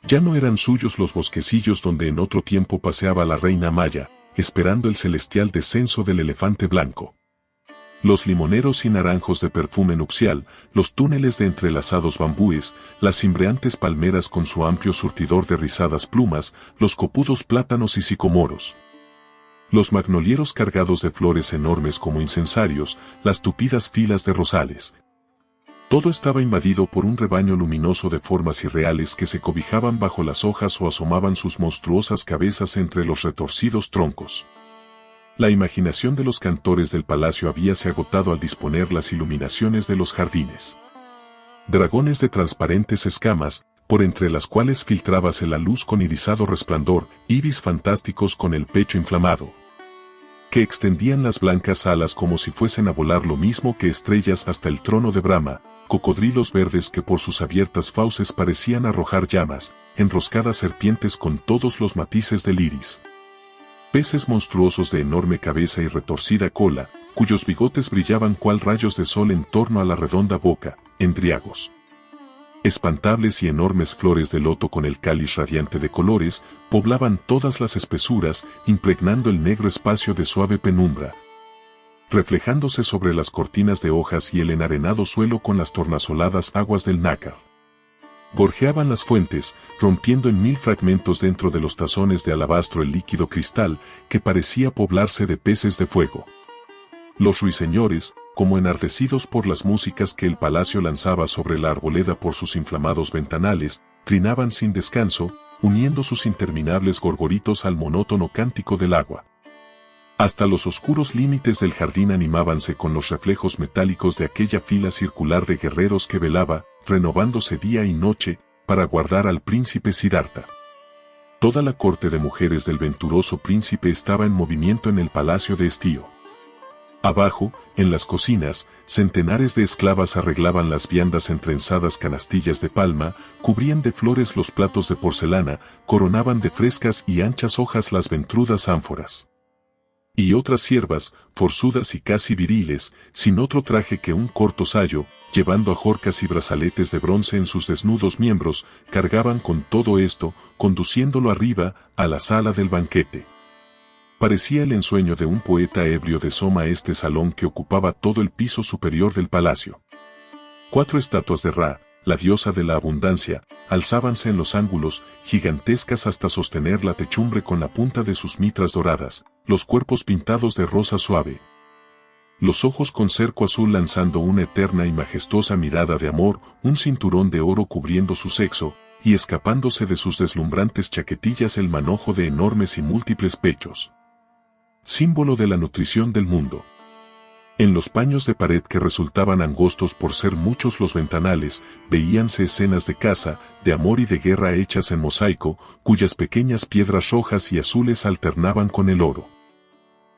Ya no eran suyos los bosquecillos donde en otro tiempo paseaba la reina Maya, esperando el celestial descenso del elefante blanco. Los limoneros y naranjos de perfume nupcial, los túneles de entrelazados bambúes, las cimbreantes palmeras con su amplio surtidor de rizadas plumas, los copudos plátanos y sicomoros. Los magnolieros cargados de flores enormes como incensarios, las tupidas filas de rosales. Todo estaba invadido por un rebaño luminoso de formas irreales que se cobijaban bajo las hojas o asomaban sus monstruosas cabezas entre los retorcidos troncos. La imaginación de los cantores del palacio habíase agotado al disponer las iluminaciones de los jardines. Dragones de transparentes escamas, por entre las cuales filtrábase la luz con irisado resplandor, ibis fantásticos con el pecho inflamado, que extendían las blancas alas como si fuesen a volar lo mismo que estrellas hasta el trono de Brahma, cocodrilos verdes que por sus abiertas fauces parecían arrojar llamas, enroscadas serpientes con todos los matices del iris. Peces monstruosos de enorme cabeza y retorcida cola, cuyos bigotes brillaban cual rayos de sol en torno a la redonda boca, embriagos. Espantables y enormes flores de loto con el cáliz radiante de colores, poblaban todas las espesuras, impregnando el negro espacio de suave penumbra, reflejándose sobre las cortinas de hojas y el enarenado suelo con las tornasoladas aguas del nácar. Gorjeaban las fuentes, rompiendo en mil fragmentos dentro de los tazones de alabastro el líquido cristal, que parecía poblarse de peces de fuego. Los ruiseñores, como enardecidos por las músicas que el palacio lanzaba sobre la arboleda por sus inflamados ventanales, trinaban sin descanso, uniendo sus interminables gorgoritos al monótono cántico del agua. Hasta los oscuros límites del jardín animábanse con los reflejos metálicos de aquella fila circular de guerreros que velaba, renovándose día y noche, para guardar al príncipe Siddhartha. Toda la corte de mujeres del venturoso príncipe estaba en movimiento en el palacio de estío. Abajo, en las cocinas, centenares de esclavas arreglaban las viandas en trenzadas canastillas de palma, cubrían de flores los platos de porcelana, coronaban de frescas y anchas hojas las ventrudas ánforas. Y otras siervas, forzudas y casi viriles, sin otro traje que un corto sayo, llevando ajorcas y brazaletes de bronce en sus desnudos miembros, cargaban con todo esto, conduciéndolo arriba, a la sala del banquete. Parecía el ensueño de un poeta ebrio de Soma este salón que ocupaba todo el piso superior del palacio. 4 estatuas de Ra, la diosa de la abundancia, alzábanse en los ángulos, gigantescas hasta sostener la techumbre con la punta de sus mitras doradas, los cuerpos pintados de rosa suave, los ojos con cerco azul lanzando una eterna y majestuosa mirada de amor, un cinturón de oro cubriendo su sexo, y escapándose de sus deslumbrantes chaquetillas el manojo de enormes y múltiples pechos. Símbolo de la nutrición del mundo. En los paños de pared que resultaban angostos por ser muchos los ventanales, veíanse escenas de caza, de amor y de guerra hechas en mosaico, cuyas pequeñas piedras rojas y azules alternaban con el oro.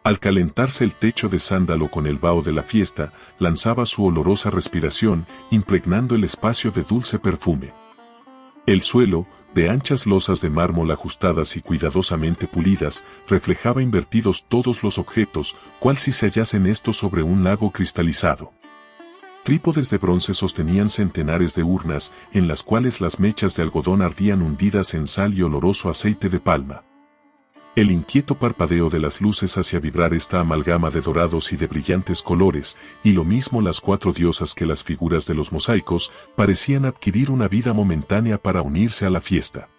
Al calentarse el techo de sándalo con el vaho de la fiesta, lanzaba su olorosa respiración, impregnando el espacio de dulce perfume. El suelo, de anchas losas de mármol ajustadas y cuidadosamente pulidas, reflejaba invertidos todos los objetos, cual si se hallasen estos sobre un lago cristalizado. Trípodes de bronce sostenían centenares de urnas, en las cuales las mechas de algodón ardían hundidas en sal y oloroso aceite de palma. El inquieto parpadeo de las luces hacía vibrar esta amalgama de dorados y de brillantes colores, y lo mismo las 4 diosas que las figuras de los mosaicos, parecían adquirir una vida momentánea para unirse a la fiesta.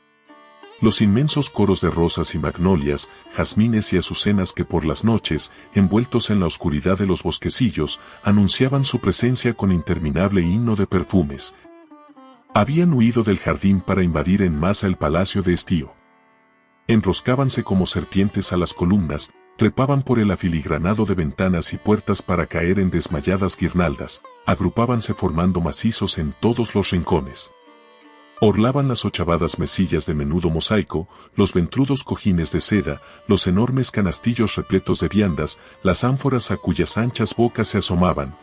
Los inmensos coros de rosas y magnolias, jazmines y azucenas que por las noches, envueltos en la oscuridad de los bosquecillos, anunciaban su presencia con interminable himno de perfumes. Habían huido del jardín para invadir en masa el palacio de estío. Enroscábanse como serpientes a las columnas, trepaban por el afiligranado de ventanas y puertas para caer en desmayadas guirnaldas, agrupábanse formando macizos en todos los rincones. Orlaban las ochavadas mesillas de menudo mosaico, los ventrudos cojines de seda, los enormes canastillos repletos de viandas, las ánforas a cuyas anchas bocas se asomaban,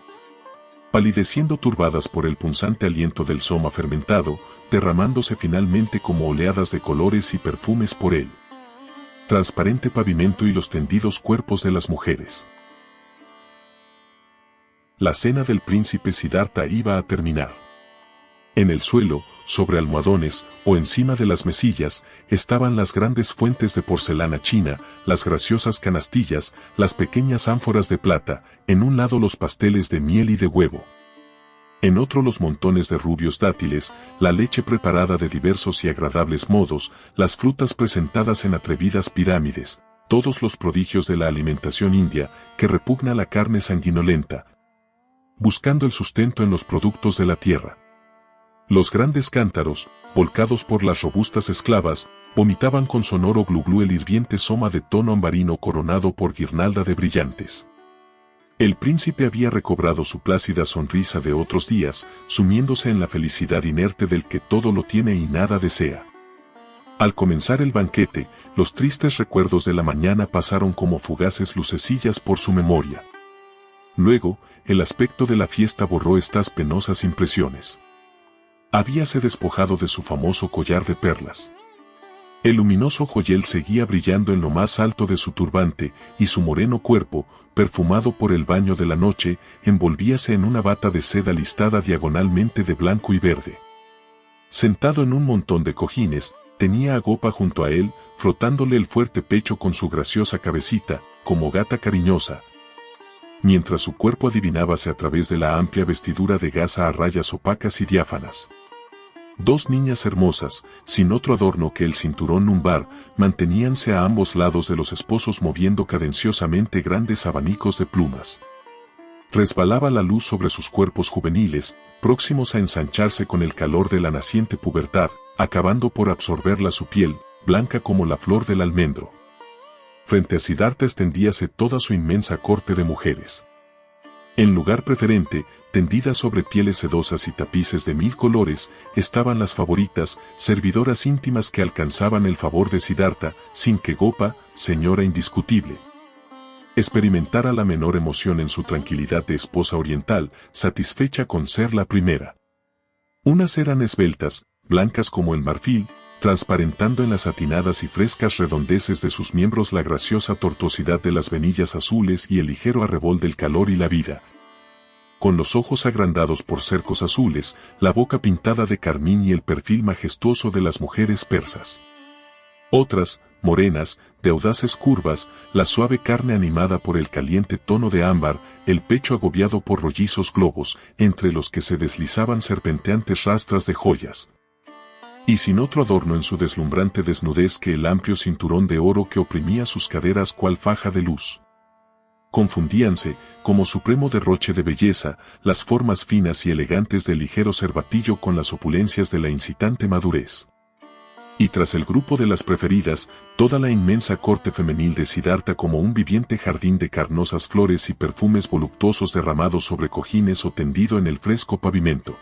palideciendo turbadas por el punzante aliento del soma fermentado, derramándose finalmente como oleadas de colores y perfumes por el transparente pavimento y los tendidos cuerpos de las mujeres. La cena del príncipe Siddhartha iba a terminar. En el suelo, sobre almohadones o encima de las mesillas, estaban las grandes fuentes de porcelana china, las graciosas canastillas, las pequeñas ánforas de plata, en un lado los pasteles de miel y de huevo. En otro los montones de rubios dátiles, la leche preparada de diversos y agradables modos, las frutas presentadas en atrevidas pirámides, todos los prodigios de la alimentación india, que repugna la carne sanguinolenta, buscando el sustento en los productos de la tierra. Los grandes cántaros, volcados por las robustas esclavas, vomitaban con sonoro gluglú el hirviente soma de tono ambarino coronado por guirnalda de brillantes. El príncipe había recobrado su plácida sonrisa de otros días, sumiéndose en la felicidad inerte del que todo lo tiene y nada desea. Al comenzar el banquete, los tristes recuerdos de la mañana pasaron como fugaces lucecillas por su memoria. Luego, el aspecto de la fiesta borró estas penosas impresiones. Habíase despojado de su famoso collar de perlas. El luminoso joyel seguía brillando en lo más alto de su turbante, y su moreno cuerpo, perfumado por el baño de la noche, envolvíase en una bata de seda listada diagonalmente de blanco y verde. Sentado en un montón de cojines, tenía a Gopa junto a él, frotándole el fuerte pecho con su graciosa cabecita, como gata cariñosa, mientras su cuerpo adivinábase a través de la amplia vestidura de gasa a rayas opacas y diáfanas. Dos niñas hermosas, sin otro adorno que el cinturón lumbar, manteníanse a ambos lados de los esposos moviendo cadenciosamente grandes abanicos de plumas. Resbalaba la luz sobre sus cuerpos juveniles, próximos a ensancharse con el calor de la naciente pubertad, acabando por absorberla su piel, blanca como la flor del almendro. Frente a Siddhartha extendíase toda su inmensa corte de mujeres. En lugar preferente, tendidas sobre pieles sedosas y tapices de 1000 colores, estaban las favoritas, servidoras íntimas que alcanzaban el favor de Siddhartha, sin que Gopa, señora indiscutible, experimentara la menor emoción en su tranquilidad de esposa oriental, satisfecha con ser la primera. Unas eran esbeltas, blancas como el marfil, transparentando en las satinadas y frescas redondeces de sus miembros la graciosa tortuosidad de las venillas azules y el ligero arrebol del calor y la vida. Con los ojos agrandados por cercos azules, la boca pintada de carmín y el perfil majestuoso de las mujeres persas. Otras, morenas, de audaces curvas, la suave carne animada por el caliente tono de ámbar, el pecho agobiado por rollizos globos, entre los que se deslizaban serpenteantes rastras de joyas. Y sin otro adorno en su deslumbrante desnudez que el amplio cinturón de oro que oprimía sus caderas cual faja de luz. Confundíanse, como supremo derroche de belleza, las formas finas y elegantes del ligero cervatillo con las opulencias de la incitante madurez. Y tras el grupo de las preferidas, toda la inmensa corte femenil de Siddhartha como un viviente jardín de carnosas flores y perfumes voluptuosos derramados sobre cojines o tendido en el fresco pavimento.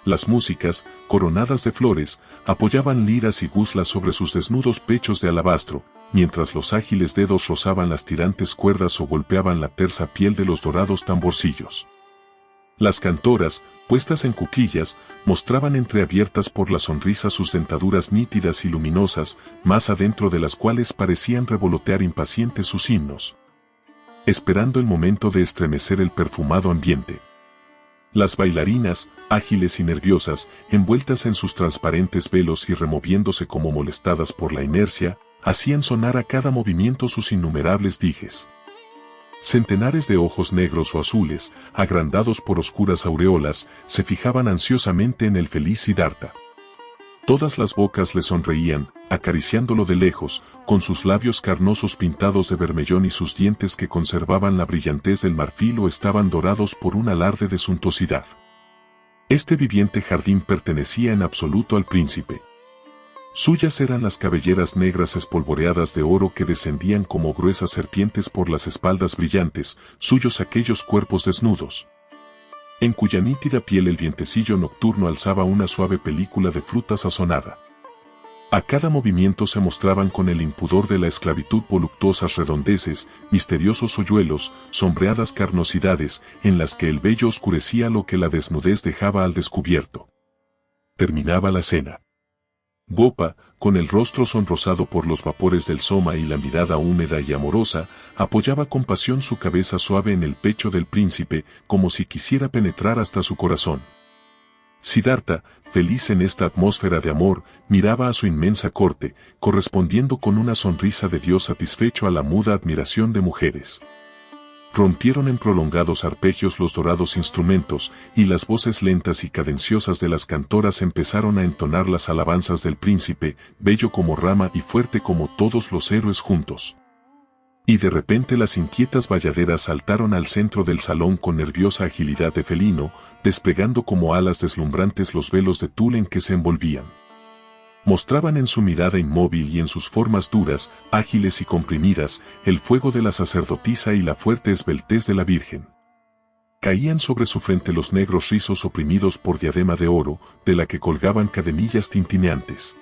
Las músicas, coronadas de flores, apoyaban liras y guslas sobre sus desnudos pechos de alabastro, mientras los ágiles dedos rozaban las tirantes cuerdas o golpeaban la tersa piel de los dorados tamborcillos. Las cantoras, puestas en cuclillas, mostraban entreabiertas por la sonrisa sus dentaduras nítidas y luminosas, más adentro de las cuales parecían revolotear impacientes sus himnos, esperando el momento de estremecer el perfumado ambiente. Las bailarinas, ágiles y nerviosas, envueltas en sus transparentes velos y removiéndose como molestadas por la inercia, hacían sonar a cada movimiento sus innumerables dijes. Centenares de ojos negros o azules, agrandados por oscuras aureolas, se fijaban ansiosamente en el feliz Siddhartha. Todas las bocas le sonreían, acariciándolo de lejos, con sus labios carnosos pintados de bermellón y sus dientes que conservaban la brillantez del marfil o estaban dorados por un alarde de suntuosidad. Este viviente jardín pertenecía en absoluto al príncipe. Suyas eran las cabelleras negras espolvoreadas de oro que descendían como gruesas serpientes por las espaldas brillantes, suyos aquellos cuerpos desnudos, en cuya nítida piel el vientecillo nocturno alzaba una suave película de fruta sazonada. A cada movimiento se mostraban con el impudor de la esclavitud voluptuosas redondeces, misteriosos hoyuelos, sombreadas carnosidades, en las que el vello oscurecía lo que la desnudez dejaba al descubierto. Terminaba la cena. Gopa, con el rostro sonrosado por los vapores del soma y la mirada húmeda y amorosa, apoyaba con pasión su cabeza suave en el pecho del príncipe, como si quisiera penetrar hasta su corazón. Siddhartha, feliz en esta atmósfera de amor, miraba a su inmensa corte, correspondiendo con una sonrisa de Dios satisfecho a la muda admiración de mujeres. Rompieron en prolongados arpegios los dorados instrumentos, y las voces lentas y cadenciosas de las cantoras empezaron a entonar las alabanzas del príncipe, bello como Rama y fuerte como todos los héroes juntos. Y de repente las inquietas bayaderas saltaron al centro del salón con nerviosa agilidad de felino, desplegando como alas deslumbrantes los velos de tul en que se envolvían. Mostraban en su mirada inmóvil y en sus formas duras, ágiles y comprimidas, el fuego de la sacerdotisa y la fuerte esbeltez de la Virgen. Caían sobre su frente los negros rizos oprimidos por diadema de oro, de la que colgaban cadenillas tintineantes.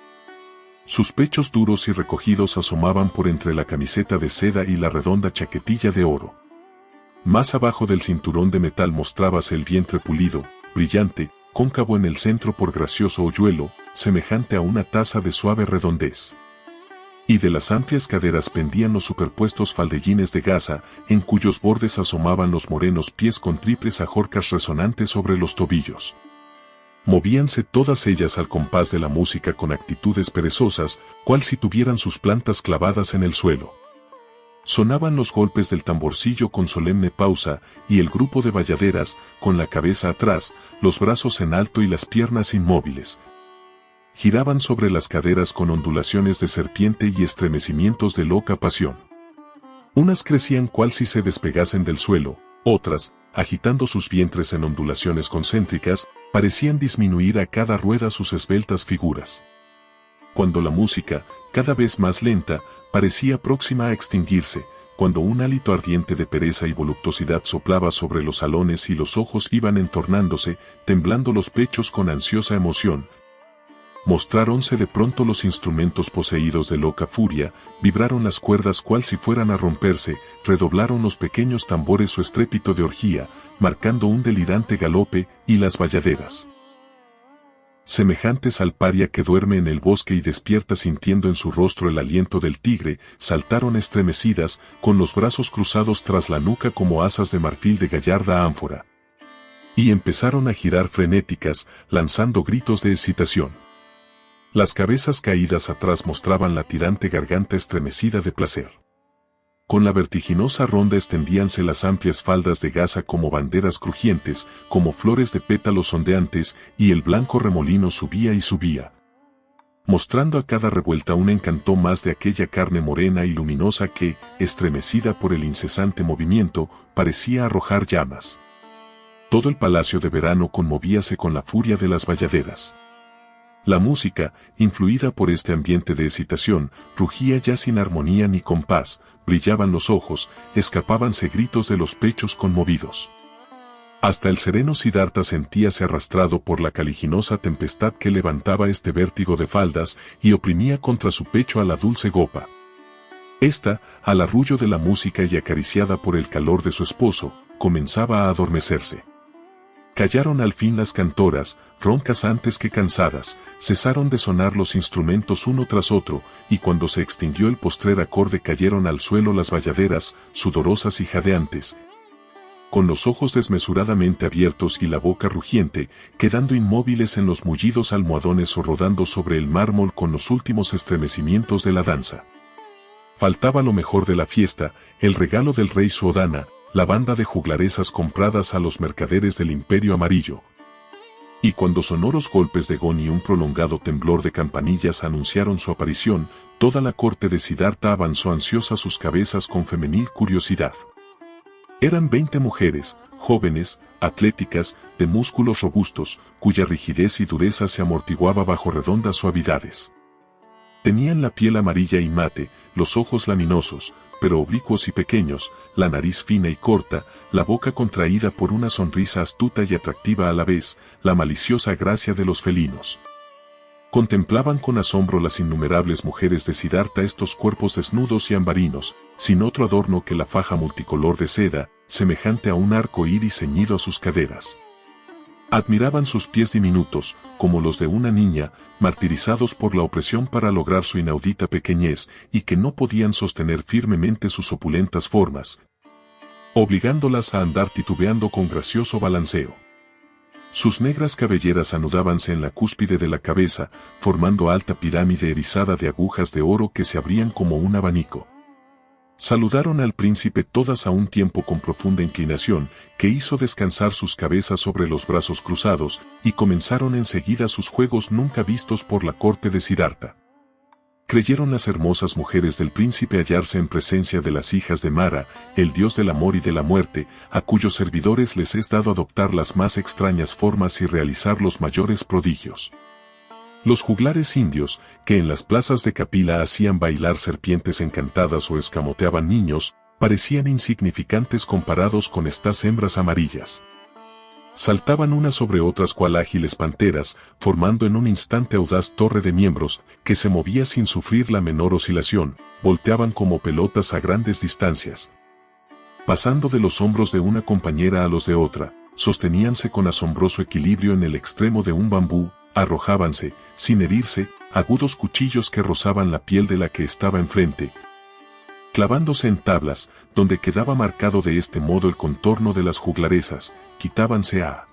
Sus pechos duros y recogidos asomaban por entre la camiseta de seda y la redonda chaquetilla de oro. Más abajo del cinturón de metal mostrábase el vientre pulido, brillante, cóncavo en el centro por gracioso hoyuelo, semejante a una taza de suave redondez. Y de las amplias caderas pendían los superpuestos faldellines de gasa, en cuyos bordes asomaban los morenos pies con triples ajorcas resonantes sobre los tobillos. Movíanse todas ellas al compás de la música con actitudes perezosas, cual si tuvieran sus plantas clavadas en el suelo. Sonaban los golpes del tamborcillo con solemne pausa, y el grupo de bayaderas, con la cabeza atrás, los brazos en alto y las piernas inmóviles, giraban sobre las caderas con ondulaciones de serpiente y estremecimientos de loca pasión. Unas crecían cual si se despegasen del suelo, otras, agitando sus vientres en ondulaciones concéntricas, parecían disminuir a cada rueda sus esbeltas figuras. Cuando la música, cada vez más lenta, parecía próxima a extinguirse, cuando un hálito ardiente de pereza y voluptuosidad soplaba sobre los salones y los ojos iban entornándose, temblando los pechos con ansiosa emoción, mostráronse de pronto los instrumentos poseídos de loca furia, vibraron las cuerdas cual si fueran a romperse, redoblaron los pequeños tambores su estrépito de orgía, marcando un delirante galope, y las bayaderas, semejantes al paria que duerme en el bosque y despierta sintiendo en su rostro el aliento del tigre, saltaron estremecidas, con los brazos cruzados tras la nuca como asas de marfil de gallarda ánfora. Y empezaron a girar frenéticas, lanzando gritos de excitación. Las cabezas caídas atrás mostraban la tirante garganta estremecida de placer. Con la vertiginosa ronda extendíanse las amplias faldas de gasa como banderas crujientes, como flores de pétalos ondeantes, y el blanco remolino subía y subía, mostrando a cada revuelta un encanto más de aquella carne morena y luminosa que, estremecida por el incesante movimiento, parecía arrojar llamas. Todo el palacio de verano conmovíase con la furia de las bayaderas. La música, influida por este ambiente de excitación, rugía ya sin armonía ni compás, brillaban los ojos, escapábanse gritos de los pechos conmovidos. Hasta el sereno Siddhartha sentíase arrastrado por la caliginosa tempestad que levantaba este vértigo de faldas y oprimía contra su pecho a la dulce Gopa. Esta, al arrullo de la música y acariciada por el calor de su esposo, comenzaba a adormecerse. Callaron al fin las cantoras, roncas antes que cansadas, cesaron de sonar los instrumentos uno tras otro, y cuando se extinguió el postrer acorde cayeron al suelo las bayaderas, sudorosas y jadeantes, con los ojos desmesuradamente abiertos y la boca rugiente, quedando inmóviles en los mullidos almohadones o rodando sobre el mármol con los últimos estremecimientos de la danza. Faltaba lo mejor de la fiesta, el regalo del rey Suodhana, la banda de juglaresas compradas a los mercaderes del Imperio Amarillo. Y cuando sonoros golpes de gong y un prolongado temblor de campanillas anunciaron su aparición, toda la corte de Siddhartha avanzó ansiosa sus cabezas con femenil curiosidad. Eran 20 mujeres, jóvenes, atléticas, de músculos robustos, cuya rigidez y dureza se amortiguaba bajo redondas suavidades. Tenían la piel amarilla y mate, los ojos laminosos, pero oblicuos y pequeños, la nariz fina y corta, la boca contraída por una sonrisa astuta y atractiva a la vez, la maliciosa gracia de los felinos. Contemplaban con asombro las innumerables mujeres de Siddhartha estos cuerpos desnudos y ambarinos, sin otro adorno que la faja multicolor de seda, semejante a un arco iris ceñido a sus caderas. Admiraban sus pies diminutos, como los de una niña, martirizados por la opresión para lograr su inaudita pequeñez, y que no podían sostener firmemente sus opulentas formas, obligándolas a andar titubeando con gracioso balanceo. Sus negras cabelleras anudábanse en la cúspide de la cabeza, formando alta pirámide erizada de agujas de oro que se abrían como un abanico. Saludaron al príncipe todas a un tiempo con profunda inclinación, que hizo descansar sus cabezas sobre los brazos cruzados, y comenzaron enseguida sus juegos nunca vistos por la corte de Siddhartha. Creyeron las hermosas mujeres del príncipe hallarse en presencia de las hijas de Mara, el dios del amor y de la muerte, a cuyos servidores les es dado adoptar las más extrañas formas y realizar los mayores prodigios. Los juglares indios, que en las plazas de Kapila hacían bailar serpientes encantadas o escamoteaban niños, parecían insignificantes comparados con estas hembras amarillas. Saltaban unas sobre otras cual ágiles panteras, formando en un instante audaz torre de miembros, que se movía sin sufrir la menor oscilación, volteaban como pelotas a grandes distancias. Pasando de los hombros de una compañera a los de otra, sosteníanse con asombroso equilibrio en el extremo de un bambú, arrojábanse, sin herirse, agudos cuchillos que rozaban la piel de la que estaba enfrente, clavándose en tablas, donde quedaba marcado de este modo el contorno de las juglaresas, quitábanse a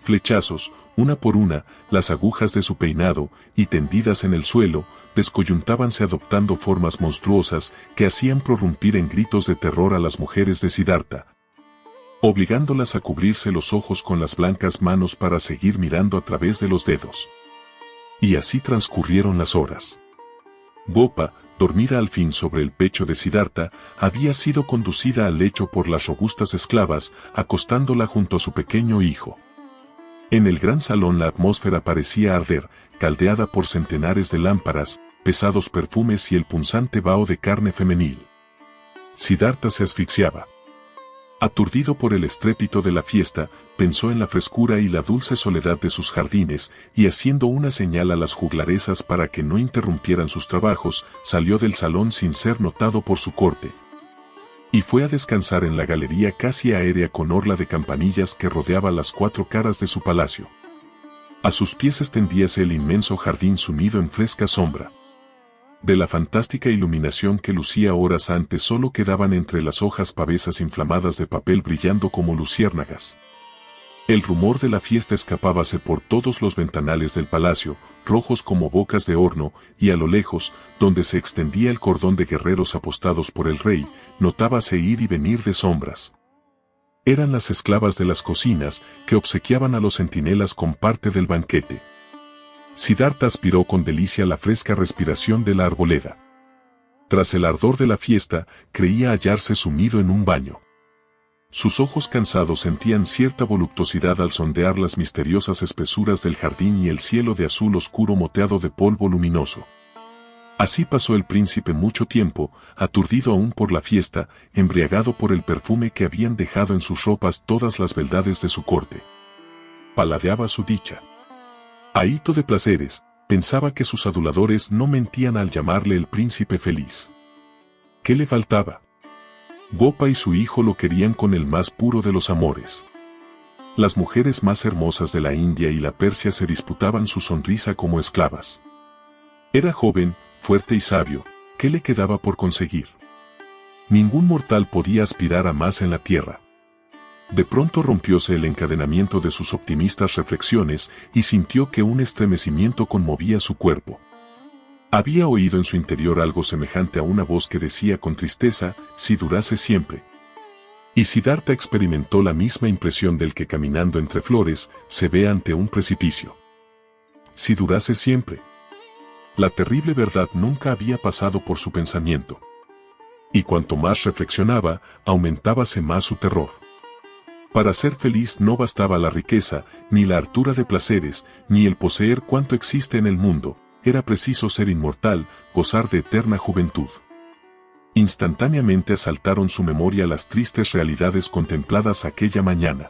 flechazos, una por una, las agujas de su peinado, y tendidas en el suelo, descoyuntábanse adoptando formas monstruosas que hacían prorrumpir en gritos de terror a las mujeres de Siddhartha, obligándolas a cubrirse los ojos con las blancas manos para seguir mirando a través de los dedos. Y así transcurrieron las horas. Gopa, dormida al fin sobre el pecho de Siddhartha, había sido conducida al lecho por las robustas esclavas, acostándola junto a su pequeño hijo. En el gran salón la atmósfera parecía arder, caldeada por centenares de lámparas, pesados perfumes y el punzante vaho de carne femenil. Siddhartha se asfixiaba. Aturdido por el estrépito de la fiesta, pensó en la frescura y la dulce soledad de sus jardines, y haciendo una señal a las juglaresas para que no interrumpieran sus trabajos, salió del salón sin ser notado por su corte. Y fue a descansar en la galería casi aérea con orla de campanillas que rodeaba las 4 caras de su palacio. A sus pies extendíase el inmenso jardín sumido en fresca sombra. De la fantástica iluminación que lucía horas antes solo quedaban entre las hojas pavesas inflamadas de papel brillando como luciérnagas. El rumor de la fiesta escapábase por todos los ventanales del palacio, rojos como bocas de horno, y a lo lejos, donde se extendía el cordón de guerreros apostados por el rey, notábase ir y venir de sombras. Eran las esclavas de las cocinas, que obsequiaban a los centinelas con parte del banquete. Siddhartha aspiró con delicia la fresca respiración de la arboleda. Tras el ardor de la fiesta, creía hallarse sumido en un baño. Sus ojos cansados sentían cierta voluptuosidad al sondear las misteriosas espesuras del jardín y el cielo de azul oscuro moteado de polvo luminoso. Así pasó el príncipe mucho tiempo, aturdido aún por la fiesta, embriagado por el perfume que habían dejado en sus ropas todas las beldades de su corte. Paladeaba su dicha. Ahito de placeres, pensaba que sus aduladores no mentían al llamarle el príncipe feliz. ¿Qué le faltaba? Gopa y su hijo lo querían con el más puro de los amores. Las mujeres más hermosas de la India y la Persia se disputaban su sonrisa como esclavas. Era joven, fuerte y sabio, ¿qué le quedaba por conseguir? Ningún mortal podía aspirar a más en la tierra. De pronto rompióse el encadenamiento de sus optimistas reflexiones y sintió que un estremecimiento conmovía su cuerpo. Había oído en su interior algo semejante a una voz que decía con tristeza, si durase siempre. Y Siddhartha experimentó la misma impresión del que caminando entre flores se ve ante un precipicio. Si durase siempre. La terrible verdad nunca había pasado por su pensamiento. Y cuanto más reflexionaba, aumentábase más su terror. Para ser feliz no bastaba la riqueza, ni la hartura de placeres, ni el poseer cuanto existe en el mundo, era preciso ser inmortal, gozar de eterna juventud. Instantáneamente asaltaron su memoria las tristes realidades contempladas aquella mañana.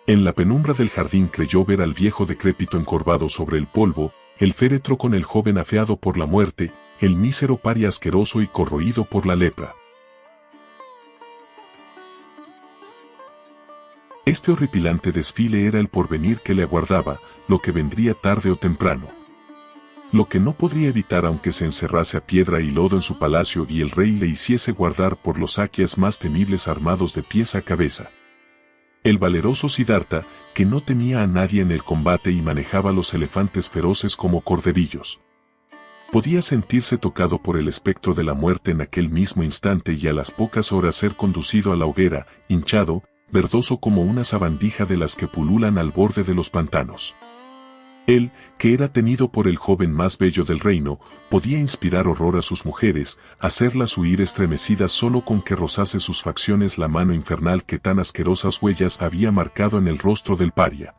En la penumbra del jardín creyó ver al viejo decrépito encorvado sobre el polvo, el féretro con el joven afeado por la muerte, el mísero paria asqueroso y corroído por la lepra. Este horripilante desfile era el porvenir que le aguardaba, lo que vendría tarde o temprano. Lo que no podría evitar aunque se encerrase a piedra y lodo en su palacio y el rey le hiciese guardar por los saquias más temibles armados de pies a cabeza. El valeroso Siddhartha, que no temía a nadie en el combate y manejaba los elefantes feroces como corderillos. Podía sentirse tocado por el espectro de la muerte en aquel mismo instante y a las pocas horas ser conducido a la hoguera, hinchado, verdoso como una sabandija de las que pululan al borde de los pantanos. Él, que era tenido por el joven más bello del reino, podía inspirar horror a sus mujeres, hacerlas huir estremecidas solo con que rozase sus facciones la mano infernal que tan asquerosas huellas había marcado en el rostro del paria.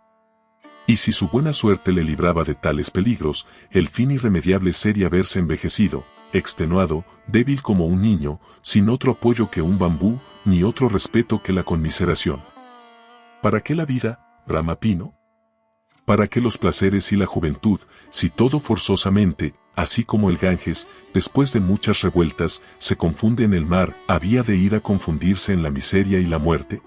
Y si su buena suerte le libraba de tales peligros, el fin irremediable sería verse envejecido, extenuado, débil como un niño, sin otro apoyo que un bambú, ni otro respeto que la conmiseración. ¿Para qué la vida, Brahma Pino? ¿Para qué los placeres y la juventud, si todo forzosamente, así como el Ganges, después de muchas revueltas, se confunde en el mar, había de ir a confundirse en la miseria y la muerte?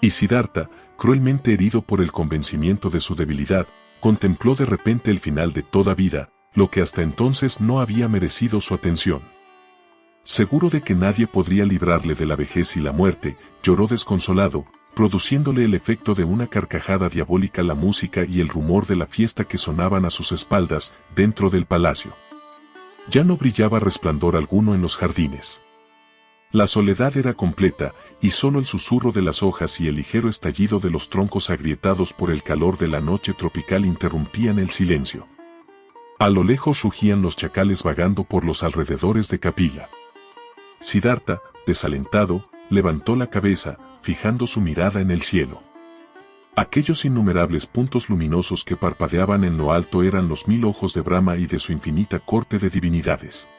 Y Siddhartha, cruelmente herido por el convencimiento de su debilidad, contempló de repente el final de toda vida, lo que hasta entonces no había merecido su atención. Seguro de que nadie podría librarle de la vejez y la muerte, lloró desconsolado, produciéndole el efecto de una carcajada diabólica la música y el rumor de la fiesta que sonaban a sus espaldas, dentro del palacio. Ya no brillaba resplandor alguno en los jardines. La soledad era completa, y solo el susurro de las hojas y el ligero estallido de los troncos agrietados por el calor de la noche tropical interrumpían el silencio. A lo lejos rugían los chacales vagando por los alrededores de Kapila. Siddhartha, desalentado, levantó la cabeza, fijando su mirada en el cielo. Aquellos innumerables puntos luminosos que parpadeaban en lo alto eran los 1000 ojos de Brahma y de su infinita corte de divinidades.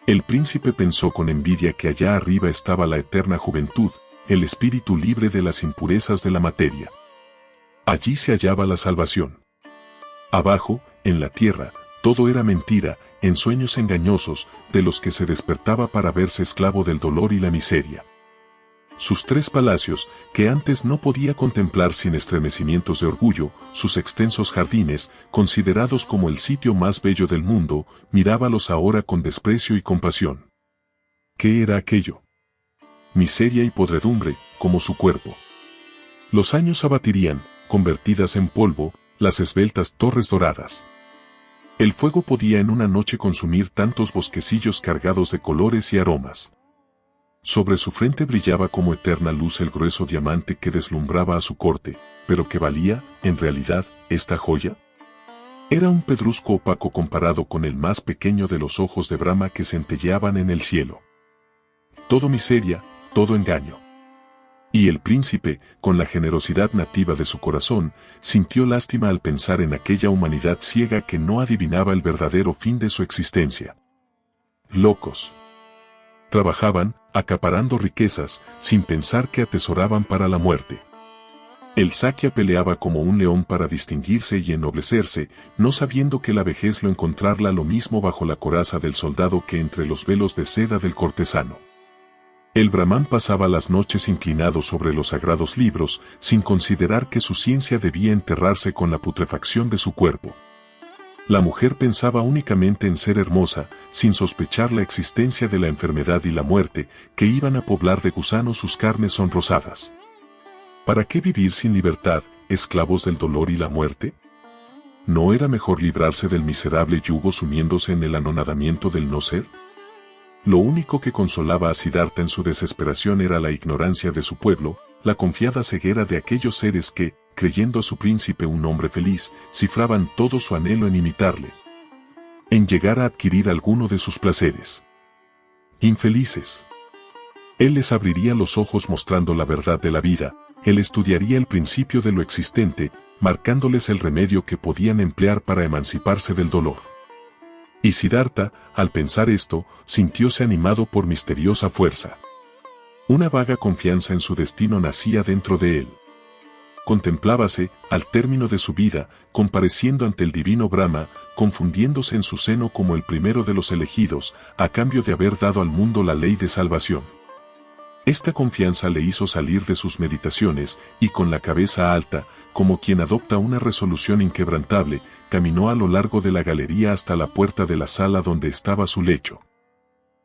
El príncipe pensó con envidia que allá arriba estaba la eterna juventud, el espíritu libre de las impurezas de la materia. Allí se hallaba la salvación. Abajo, en la tierra, todo era mentira, ensueños engañosos, de los que se despertaba para verse esclavo del dolor y la miseria. Sus 3 palacios, que antes no podía contemplar sin estremecimientos de orgullo, sus extensos jardines, considerados como el sitio más bello del mundo, mirábalos ahora con desprecio y compasión. ¿Qué era aquello? Miseria y podredumbre, como su cuerpo. Los años abatirían, convertidas en polvo, las esbeltas torres doradas. El fuego podía en una noche consumir tantos bosquecillos cargados de colores y aromas. Sobre su frente brillaba como eterna luz el grueso diamante que deslumbraba a su corte, pero ¿qué valía, en realidad, esta joya? Era un pedrusco opaco comparado con el más pequeño de los ojos de Brahma que centelleaban en el cielo. Todo miseria, todo engaño. Y el príncipe, con la generosidad nativa de su corazón, sintió lástima al pensar en aquella humanidad ciega que no adivinaba el verdadero fin de su existencia. Locos. Trabajaban, acaparando riquezas, sin pensar que atesoraban para la muerte. El Sakya peleaba como un león para distinguirse y ennoblecerse, no sabiendo que la vejez lo encontrarla lo mismo bajo la coraza del soldado que entre los velos de seda del cortesano. El Brahmán pasaba las noches inclinado sobre los sagrados libros, sin considerar que su ciencia debía enterrarse con la putrefacción de su cuerpo. La mujer pensaba únicamente en ser hermosa, sin sospechar la existencia de la enfermedad y la muerte, que iban a poblar de gusanos sus carnes sonrosadas. ¿Para qué vivir sin libertad, esclavos del dolor y la muerte? ¿No era mejor librarse del miserable yugo sumiéndose en el anonadamiento del no ser? Lo único que consolaba a Siddhartha en su desesperación era la ignorancia de su pueblo, la confiada ceguera de aquellos seres que, creyendo a su príncipe un hombre feliz, cifraban todo su anhelo en imitarle, en llegar a adquirir alguno de sus placeres. Infelices. Él les abriría los ojos mostrando la verdad de la vida, él estudiaría el principio de lo existente, marcándoles el remedio que podían emplear para emanciparse del dolor. Y Siddhartha, al pensar esto, sintióse animado por misteriosa fuerza. Una vaga confianza en su destino nacía dentro de él. Contemplábase, al término de su vida, compareciendo ante el divino Brahma, confundiéndose en su seno como el primero de los elegidos, a cambio de haber dado al mundo la ley de salvación. Esta confianza le hizo salir de sus meditaciones, y con la cabeza alta, como quien adopta una resolución inquebrantable, caminó a lo largo de la galería hasta la puerta de la sala donde estaba su lecho.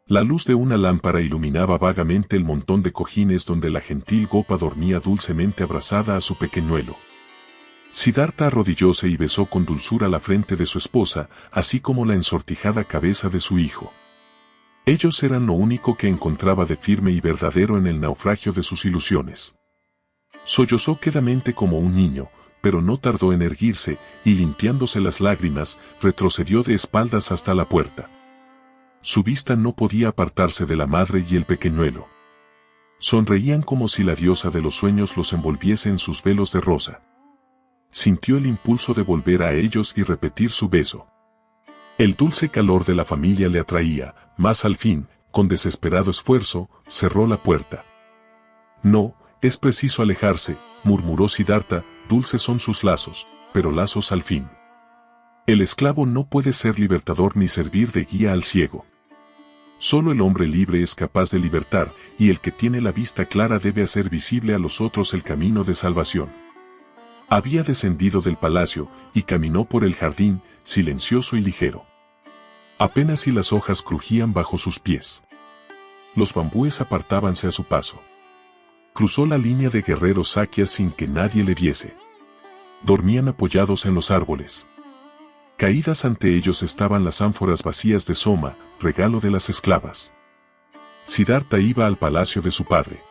La luz de una lámpara iluminaba vagamente el montón de cojines donde la gentil Gopa dormía dulcemente abrazada a su pequeñuelo. Siddhartha arrodillóse y besó con dulzura la frente de su esposa, así como la ensortijada cabeza de su hijo. Ellos eran lo único que encontraba de firme y verdadero en el naufragio de sus ilusiones. Sollozó quedamente como un niño, pero no tardó en erguirse, y limpiándose las lágrimas, retrocedió de espaldas hasta la puerta. Su vista no podía apartarse de la madre y el pequeñuelo. Sonreían como si la diosa de los sueños los envolviese en sus velos de rosa. Sintió el impulso de volver a ellos y repetir su beso. El dulce calor de la familia le atraía, mas al fin, con desesperado esfuerzo, cerró la puerta. No, es preciso alejarse, murmuró Siddhartha, dulces son sus lazos, pero lazos al fin. El esclavo no puede ser libertador ni servir de guía al ciego. Solo el hombre libre es capaz de libertar, y el que tiene la vista clara debe hacer visible a los otros el camino de salvación. Había descendido del palacio, y caminó por el jardín, silencioso y ligero. Apenas si las hojas crujían bajo sus pies. Los bambúes apartábanse a su paso. Cruzó la línea de guerreros saquias sin que nadie le viese. Dormían apoyados en los árboles. Caídas ante ellos estaban las ánforas vacías de Soma, regalo de las esclavas. Siddhartha iba al palacio de su padre.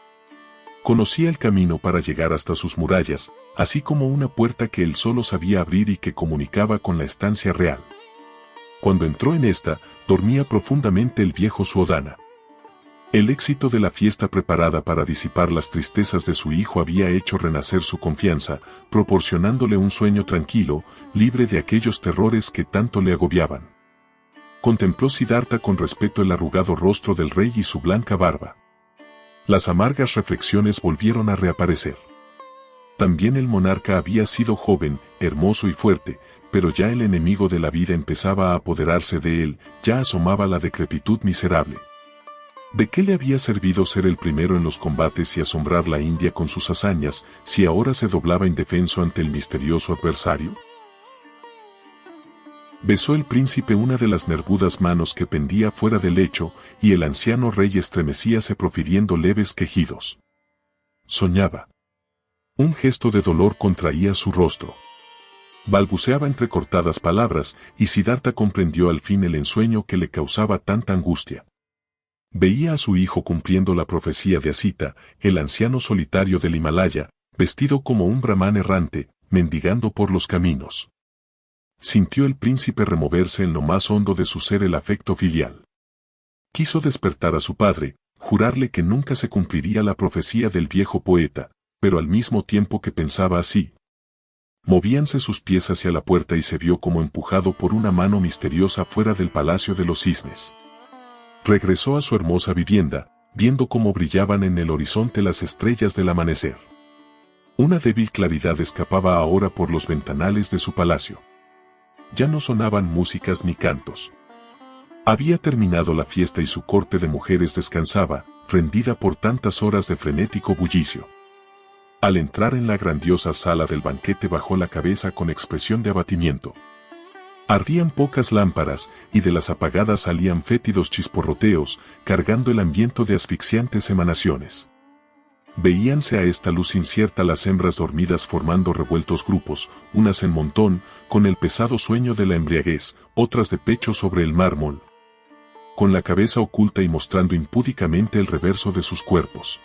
Conocía el camino para llegar hasta sus murallas, así como una puerta que él solo sabía abrir y que comunicaba con la estancia real. Cuando entró en esta, dormía profundamente el viejo Suodhana. El éxito de la fiesta preparada para disipar las tristezas de su hijo había hecho renacer su confianza, proporcionándole un sueño tranquilo, libre de aquellos terrores que tanto le agobiaban. Contempló Siddhartha con respeto el arrugado rostro del rey y su blanca barba. Las amargas reflexiones volvieron a reaparecer. También el monarca había sido joven, hermoso y fuerte, pero ya el enemigo de la vida empezaba a apoderarse de él, ya asomaba la decrepitud miserable. ¿De qué le había servido ser el primero en los combates y asombrar la India con sus hazañas, si ahora se doblaba indefenso ante el misterioso adversario? Besó el príncipe una de las nervudas manos que pendía fuera del lecho, y el anciano rey estremecíase profiriendo leves quejidos. Soñaba. Un gesto de dolor contraía su rostro. Balbuceaba entrecortadas palabras, y Siddhartha comprendió al fin el ensueño que le causaba tanta angustia. Veía a su hijo cumpliendo la profecía de Asita, el anciano solitario del Himalaya, vestido como un brahmán errante, mendigando por los caminos. Sintió el príncipe removerse en lo más hondo de su ser el afecto filial. Quiso despertar a su padre, jurarle que nunca se cumpliría la profecía del viejo poeta, pero al mismo tiempo que pensaba así, movíanse sus pies hacia la puerta y se vio como empujado por una mano misteriosa fuera del Palacio de los Cisnes. Regresó a su hermosa vivienda, viendo cómo brillaban en el horizonte las estrellas del amanecer. Una débil claridad escapaba ahora por los ventanales de su palacio. Ya no sonaban músicas ni cantos. Había terminado la fiesta y su corte de mujeres descansaba, rendida por tantas horas de frenético bullicio. Al entrar en la grandiosa sala del banquete bajó la cabeza con expresión de abatimiento. Ardían pocas lámparas, y de las apagadas salían fétidos chisporroteos, cargando el ambiente de asfixiantes emanaciones. Veíanse a esta luz incierta las hembras dormidas formando revueltos grupos, unas en montón, con el pesado sueño de la embriaguez, otras de pecho sobre el mármol. con la cabeza oculta y mostrando impúdicamente el reverso de sus cuerpos.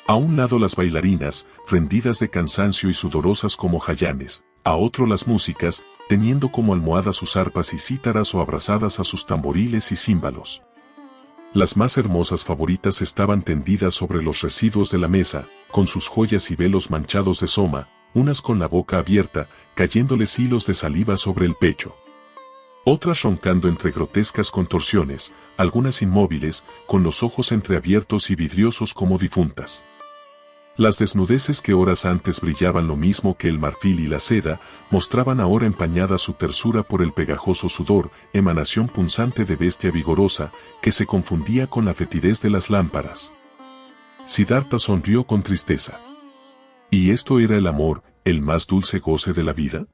A un lado las bailarinas, rendidas de cansancio y sudorosas como jayanes, a otro las músicas, teniendo como almohadas sus arpas y cítaras o abrazadas a sus tamboriles y címbalos. Las más hermosas favoritas estaban tendidas sobre los residuos de la mesa, con sus joyas y velos manchados de soma, unas con la boca abierta, cayéndoles hilos de saliva sobre el pecho. Otras roncando entre grotescas contorsiones, algunas inmóviles, con los ojos entreabiertos y vidriosos como difuntas. Las desnudeces que horas antes brillaban lo mismo que el marfil y la seda, mostraban ahora empañada su tersura por el pegajoso sudor, emanación punzante de bestia vigorosa, que se confundía con la fetidez de las lámparas. Siddhartha sonrió con tristeza. ¿Y esto era el amor, el más dulce goce de la vida?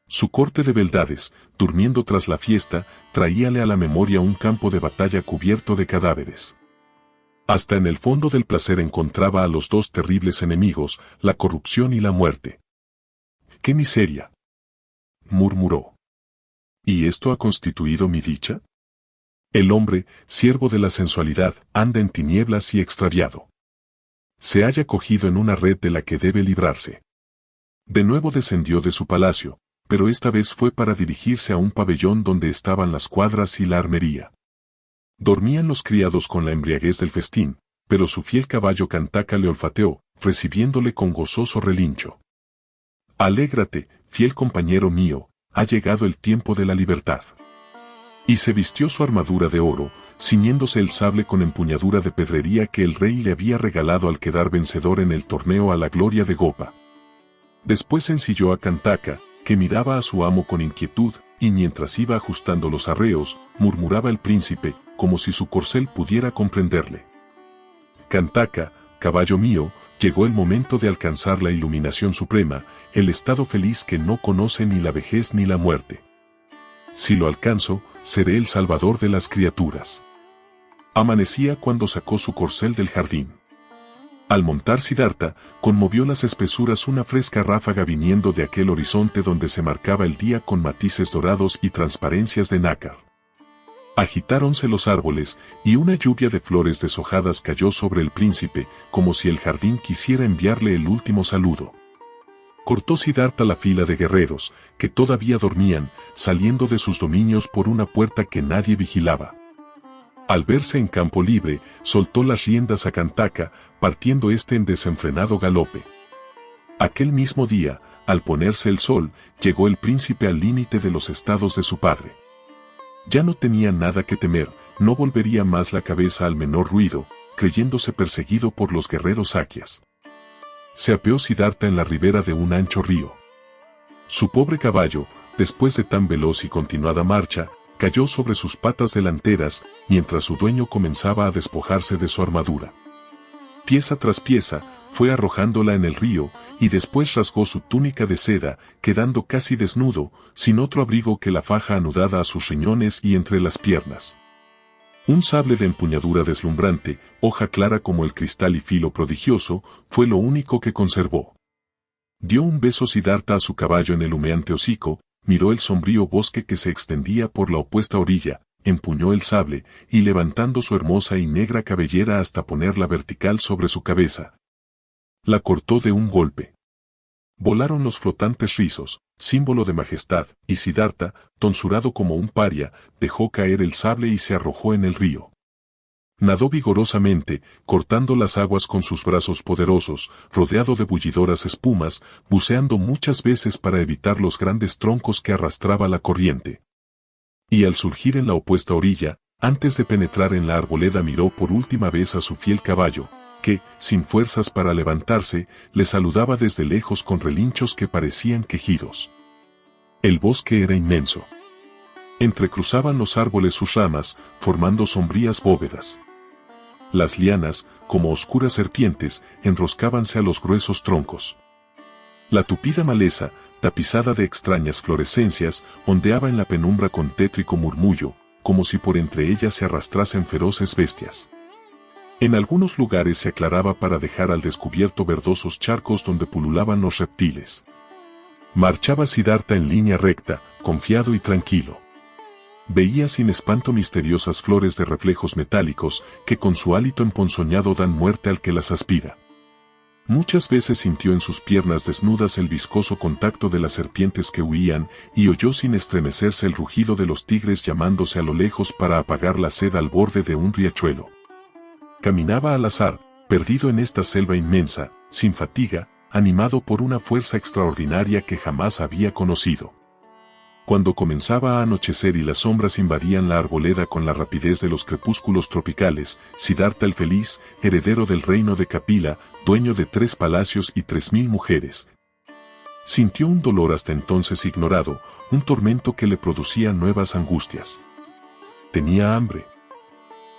Su corte de beldades, durmiendo tras la fiesta, traíale a la memoria un campo de batalla cubierto de cadáveres. Hasta en el fondo del placer encontraba a los dos terribles enemigos, la corrupción y la muerte. ¡Qué miseria!, murmuró. ¿Y esto ha constituido mi dicha? El hombre, siervo de la sensualidad, anda en tinieblas y extraviado. Se halla cogido en una red de la que debe librarse. De nuevo descendió de su palacio, pero esta vez fue para dirigirse a un pabellón donde estaban las cuadras y la armería. Dormían los criados con la embriaguez del festín, pero su fiel caballo Kantaka le olfateó, recibiéndole con gozoso relincho. Alégrate, fiel compañero mío, ha llegado el tiempo de la libertad. Y se vistió su armadura de oro, ciñéndose el sable con empuñadura de pedrería que el rey le había regalado al quedar vencedor en el torneo a la gloria de Gopa. Después ensilló a Kantaka, que miraba a su amo con inquietud, y mientras iba ajustando los arreos, murmuraba el príncipe, como si su corcel pudiera comprenderle. Kantaka, caballo mío, llegó el momento de alcanzar la iluminación suprema, el estado feliz que no conoce ni la vejez ni la muerte. Si lo alcanzo, seré el salvador de las criaturas. Amanecía cuando sacó su corcel del jardín. Al montar Siddhartha, conmovió las espesuras una fresca ráfaga viniendo de aquel horizonte donde se marcaba el día con matices dorados y transparencias de nácar. Agitáronse los árboles, y una lluvia de flores deshojadas cayó sobre el príncipe, como si el jardín quisiera enviarle el último saludo. Cortó Siddhartha la fila de guerreros, que todavía dormían, saliendo de sus dominios por una puerta que nadie vigilaba. Al verse en campo libre, soltó las riendas a Kantaka, partiendo en desenfrenado galope. Aquel mismo día, al ponerse el sol, llegó el príncipe al límite de los estados de su padre. Ya no tenía nada que temer, no volvería más la cabeza al menor ruido, creyéndose perseguido por los guerreros sakyas. Se apeó Siddhartha en la ribera de un ancho río. Su pobre caballo, después de tan veloz y continuada marcha, cayó sobre sus patas delanteras, mientras su dueño comenzaba a despojarse de su armadura. Pieza tras pieza, fue arrojándola en el río, y después rasgó su túnica de seda, quedando casi desnudo, sin otro abrigo que la faja anudada a sus riñones y entre las piernas. Un sable de empuñadura deslumbrante, hoja clara como el cristal y filo prodigioso, fue lo único que conservó. Dio un beso Siddhartha a su caballo en el humeante hocico, miró el sombrío bosque que se extendía por la opuesta orilla, empuñó el sable, y levantando su hermosa y negra cabellera hasta ponerla vertical sobre su cabeza, la cortó de un golpe. Volaron los flotantes rizos, símbolo de majestad, y Siddhartha, tonsurado como un paria, dejó caer el sable y se arrojó en el río. Nadó vigorosamente, cortando las aguas con sus brazos poderosos, rodeado de bullidoras espumas, buceando muchas veces para evitar los grandes troncos que arrastraba la corriente. Y al surgir en la opuesta orilla, antes de penetrar en la arboleda miró por última vez a su fiel caballo, que, sin fuerzas para levantarse, le saludaba desde lejos con relinchos que parecían quejidos. El bosque era inmenso. Entrecruzaban los árboles sus ramas, formando sombrías bóvedas. Las lianas, como oscuras serpientes, enroscábanse a los gruesos troncos. La tupida maleza, tapizada de extrañas florescencias, ondeaba en la penumbra con tétrico murmullo, como si por entre ellas se arrastrasen feroces bestias. En algunos lugares se aclaraba para dejar al descubierto verdosos charcos donde pululaban los reptiles. Marchaba Siddhartha en línea recta, confiado y tranquilo. Veía sin espanto misteriosas flores de reflejos metálicos que con su hálito emponzoñado dan muerte al que las aspira. Muchas veces sintió en sus piernas desnudas el viscoso contacto de las serpientes que huían y oyó sin estremecerse el rugido de los tigres llamándose a lo lejos para apagar la sed al borde de un riachuelo. Caminaba al azar, perdido en esta selva inmensa, sin fatiga, animado por una fuerza extraordinaria que jamás había conocido. Cuando comenzaba a anochecer y las sombras invadían la arboleda con la rapidez de los crepúsculos tropicales, Siddhartha el feliz, heredero del reino de Kapila, dueño de 3 palacios y 3000 mujeres, sintió un dolor hasta entonces ignorado, un tormento que le producía nuevas angustias. Tenía hambre.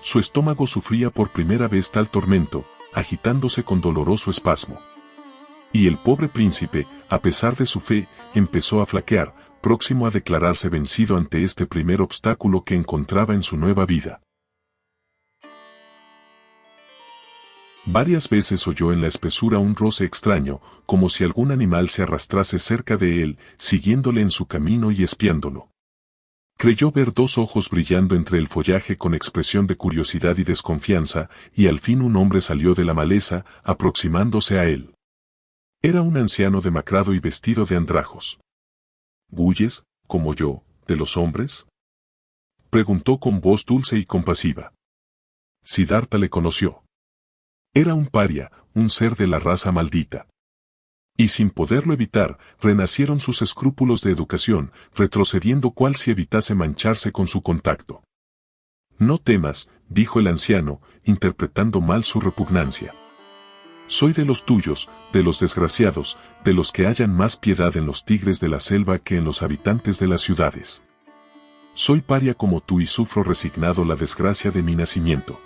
Su estómago sufría por primera vez tal tormento, agitándose con doloroso espasmo. Y el pobre príncipe, a pesar de su fe, empezó a flaquear, próximo a declararse vencido ante este primer obstáculo que encontraba en su nueva vida. Varias veces oyó en la espesura un roce extraño, como si algún animal se arrastrase cerca de él, siguiéndole en su camino y espiándolo. Creyó ver 2 ojos brillando entre el follaje con expresión de curiosidad y desconfianza, y al fin un hombre salió de la maleza, aproximándose a él. Era un anciano demacrado y vestido de andrajos. —¿Huyes, como yo, de los hombres? —preguntó con voz dulce y compasiva. Siddhartha le conoció. Era un paria, un ser de la raza maldita. Y sin poderlo evitar, renacieron sus escrúpulos de educación, retrocediendo cual si evitase mancharse con su contacto. —No temas —dijo el anciano, interpretando mal su repugnancia. Soy de los tuyos, de los desgraciados, de los que hallan más piedad en los tigres de la selva que en los habitantes de las ciudades. Soy paria como tú y sufro resignado la desgracia de mi nacimiento.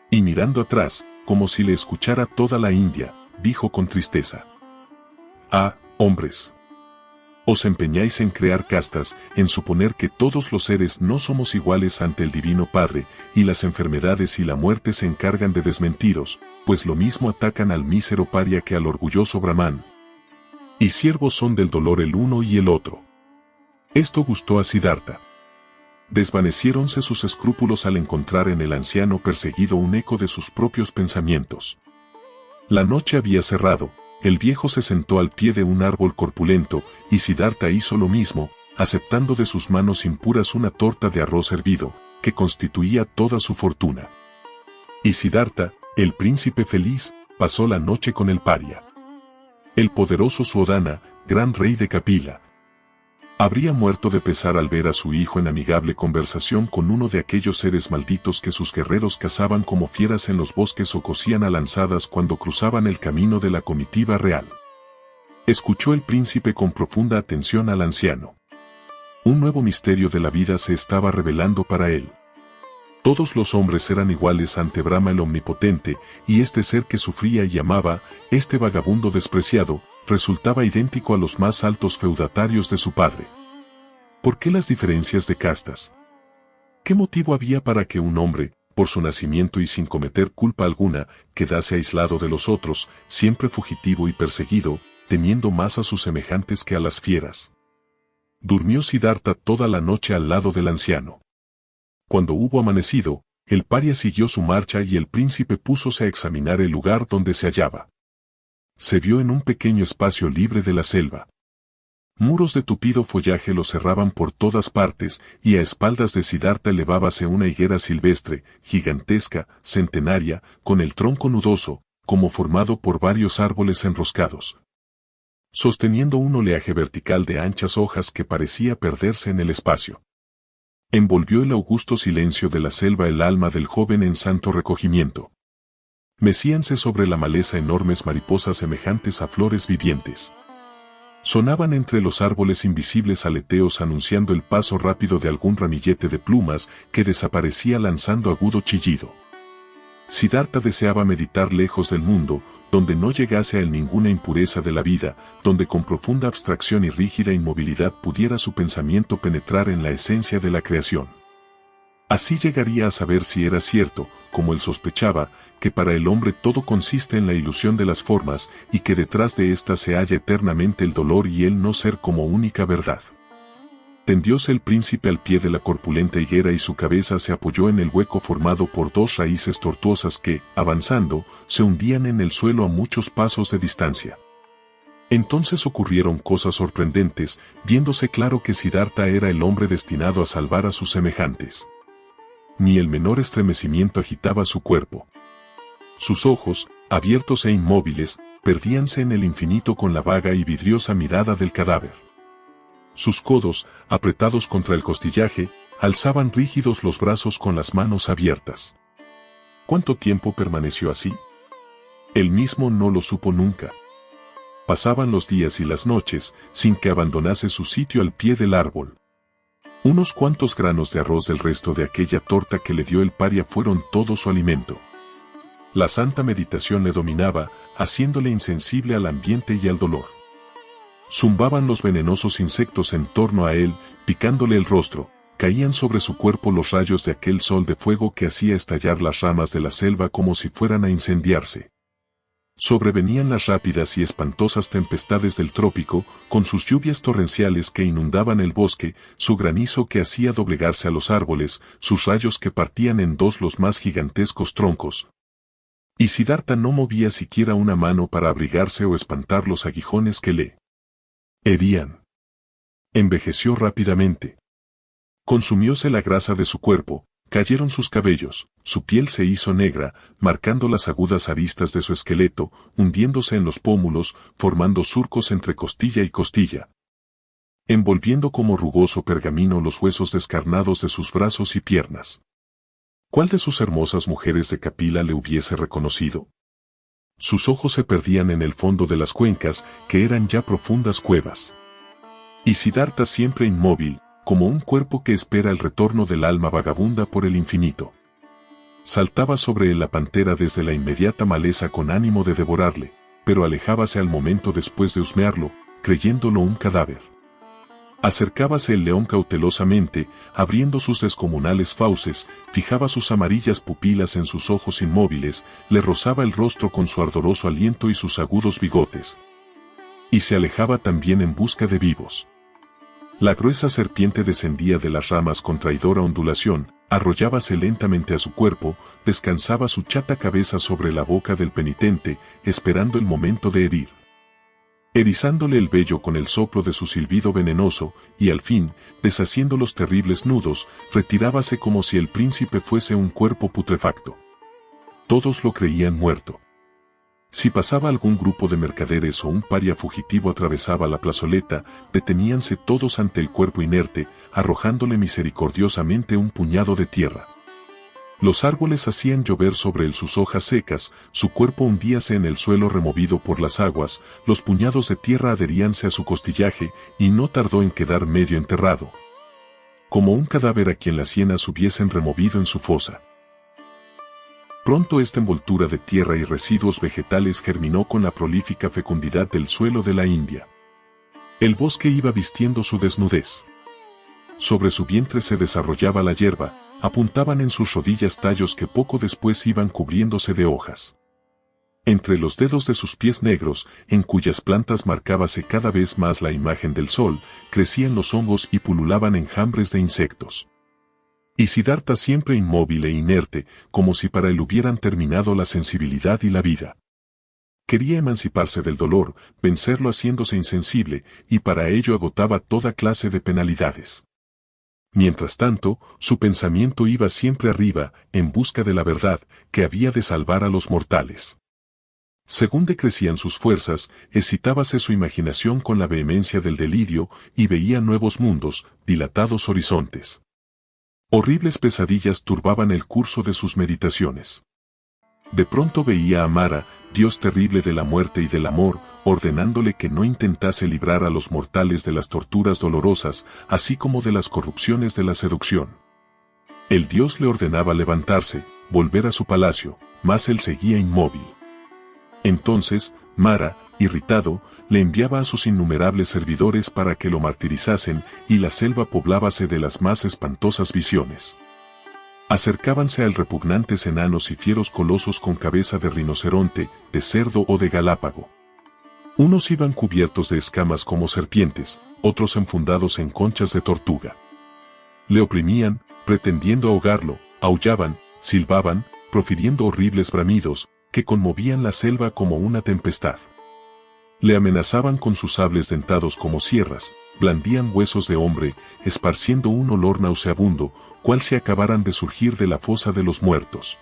Y mirando atrás, como si le escuchara toda la India, dijo con tristeza. Ah, hombres. Os empeñáis en crear castas, en suponer que todos los seres no somos iguales ante el Divino Padre, y las enfermedades y la muerte se encargan de desmentiros, pues lo mismo atacan al mísero paria que al orgulloso Brahmán. Y siervos son del dolor el uno y el otro. Esto gustó a Siddhartha. Desvaneciéronse sus escrúpulos al encontrar en el anciano perseguido un eco de sus propios pensamientos. La noche había cerrado. El viejo se sentó al pie de un árbol corpulento, y Siddhartha hizo lo mismo, aceptando de sus manos impuras una torta de arroz hervido, que constituía toda su fortuna. Y Siddhartha, el príncipe feliz, pasó la noche con el paria. El poderoso Suodhana, gran rey de Kapila, habría muerto de pesar al ver a su hijo en amigable conversación con uno de aquellos seres malditos que sus guerreros cazaban como fieras en los bosques o cosían a lanzadas cuando cruzaban el camino de la comitiva real. Escuchó el príncipe con profunda atención al anciano. Un nuevo misterio de la vida se estaba revelando para él. Todos los hombres eran iguales ante Brahma el Omnipotente, y este ser que sufría y amaba, este vagabundo despreciado, resultaba idéntico a los más altos feudatarios de su padre. ¿Por qué las diferencias de castas? ¿Qué motivo había para que un hombre, por su nacimiento y sin cometer culpa alguna, quedase aislado de los otros, siempre fugitivo y perseguido, temiendo más a sus semejantes que a las fieras? Durmió Siddhartha toda la noche al lado del anciano. Cuando hubo amanecido, el paria siguió su marcha y el príncipe púsose a examinar el lugar donde se hallaba. Se vio en un pequeño espacio libre de la selva. Muros de tupido follaje lo cerraban por todas partes, y a espaldas de Siddhartha elevábase una higuera silvestre, gigantesca, centenaria, con el tronco nudoso, como formado por varios árboles enroscados, sosteniendo un oleaje vertical de anchas hojas que parecía perderse en el espacio. Envolvió el augusto silencio de la selva el alma del joven en santo recogimiento. Mecíanse sobre la maleza enormes mariposas semejantes a flores vivientes. Sonaban entre los árboles invisibles aleteos anunciando el paso rápido de algún ramillete de plumas que desaparecía lanzando agudo chillido. Siddhartha deseaba meditar lejos del mundo, donde no llegase a él ninguna impureza de la vida, donde con profunda abstracción y rígida inmovilidad pudiera su pensamiento penetrar en la esencia de la creación. Así llegaría a saber si era cierto, como él sospechaba, que para el hombre todo consiste en la ilusión de las formas, y que detrás de ésta se halla eternamente el dolor y el no ser como única verdad. Tendióse el príncipe al pie de la corpulenta higuera y su cabeza se apoyó en el hueco formado por dos raíces tortuosas que, avanzando, se hundían en el suelo a muchos pasos de distancia. Entonces ocurrieron cosas sorprendentes, viéndose claro que Siddhartha era el hombre destinado a salvar a sus semejantes. Ni el menor estremecimiento agitaba su cuerpo. Sus ojos, abiertos e inmóviles, perdíanse en el infinito con la vaga y vidriosa mirada del cadáver. Sus codos, apretados contra el costillaje, alzaban rígidos los brazos con las manos abiertas. ¿Cuánto tiempo permaneció así? Él mismo no lo supo nunca. Pasaban los días y las noches, sin que abandonase su sitio al pie del árbol. Unos cuantos granos de arroz del resto de aquella torta que le dio el paria fueron todo su alimento. La santa meditación le dominaba, haciéndole insensible al ambiente y al dolor. Zumbaban los venenosos insectos en torno a él, picándole el rostro, caían sobre su cuerpo los rayos de aquel sol de fuego que hacía estallar las ramas de la selva como si fueran a incendiarse. Sobrevenían las rápidas y espantosas tempestades del trópico, con sus lluvias torrenciales que inundaban el bosque, su granizo que hacía doblegarse a los árboles, sus rayos que partían en dos los más gigantescos troncos. Y Siddhartha no movía siquiera una mano para abrigarse o espantar los aguijones que le herían. Envejeció rápidamente. Consumióse la grasa de su cuerpo, cayeron sus cabellos, su piel se hizo negra, marcando las agudas aristas de su esqueleto, hundiéndose en los pómulos, formando surcos entre costilla y costilla. Envolviendo como rugoso pergamino los huesos descarnados de sus brazos y piernas. ¿Cuál de sus hermosas mujeres de Kapila le hubiese reconocido? Sus ojos se perdían en el fondo de las cuencas, que eran ya profundas cuevas. Y Siddhartha siempre inmóvil, como un cuerpo que espera el retorno del alma vagabunda por el infinito. Saltaba sobre él la pantera desde la inmediata maleza con ánimo de devorarle, pero alejábase al momento después de husmearlo, creyéndolo un cadáver. Acercábase el león cautelosamente, abriendo sus descomunales fauces, fijaba sus amarillas pupilas en sus ojos inmóviles, le rozaba el rostro con su ardoroso aliento y sus agudos bigotes. Y se alejaba también en busca de vivos. La gruesa serpiente descendía de las ramas con traidora ondulación, arrollábase lentamente a su cuerpo, descansaba su chata cabeza sobre la boca del penitente, esperando el momento de herir. Erizándole el vello con el soplo de su silbido venenoso, y al fin, deshaciendo los terribles nudos, retirábase como si el príncipe fuese un cuerpo putrefacto. Todos lo creían muerto. Si pasaba algún grupo de mercaderes o un paria fugitivo atravesaba la plazoleta, deteníanse todos ante el cuerpo inerte, arrojándole misericordiosamente un puñado de tierra. Los árboles hacían llover sobre él sus hojas secas, su cuerpo hundíase en el suelo removido por las aguas, los puñados de tierra adheríanse a su costillaje, y no tardó en quedar medio enterrado. Como un cadáver a quien las hienas hubiesen removido en su fosa. Pronto esta envoltura de tierra y residuos vegetales germinó con la prolífica fecundidad del suelo de la India. El bosque iba vistiendo su desnudez. Sobre su vientre se desarrollaba la hierba, apuntaban en sus rodillas tallos que poco después iban cubriéndose de hojas. Entre los dedos de sus pies negros, en cuyas plantas marcábase cada vez más la imagen del sol, crecían los hongos y pululaban enjambres de insectos. Y Siddhartha siempre inmóvil e inerte, como si para él hubieran terminado la sensibilidad y la vida. Quería emanciparse del dolor, vencerlo haciéndose insensible, y para ello agotaba toda clase de penalidades. Mientras tanto, su pensamiento iba siempre arriba, en busca de la verdad, que había de salvar a los mortales. Según decrecían sus fuerzas, excitábase su imaginación con la vehemencia del delirio, y veía nuevos mundos, dilatados horizontes. Horribles pesadillas turbaban el curso de sus meditaciones. De pronto veía a Mara, dios terrible de la muerte y del amor, ordenándole que no intentase librar a los mortales de las torturas dolorosas, así como de las corrupciones de la seducción. El dios le ordenaba levantarse, volver a su palacio, mas él seguía inmóvil. Entonces, Mara, irritado, le enviaba a sus innumerables servidores para que lo martirizasen, y la selva poblábase de las más espantosas visiones. Acercábanse al repugnantes enanos y fieros colosos con cabeza de rinoceronte, de cerdo o de galápago. Unos iban cubiertos de escamas como serpientes, otros enfundados en conchas de tortuga. Le oprimían, pretendiendo ahogarlo, aullaban, silbaban, profiriendo horribles bramidos, que conmovían la selva como una tempestad. Le amenazaban con sus sables dentados como sierras, blandían huesos de hombre, esparciendo un olor nauseabundo, cual si acabaran de surgir de la fosa de los muertos.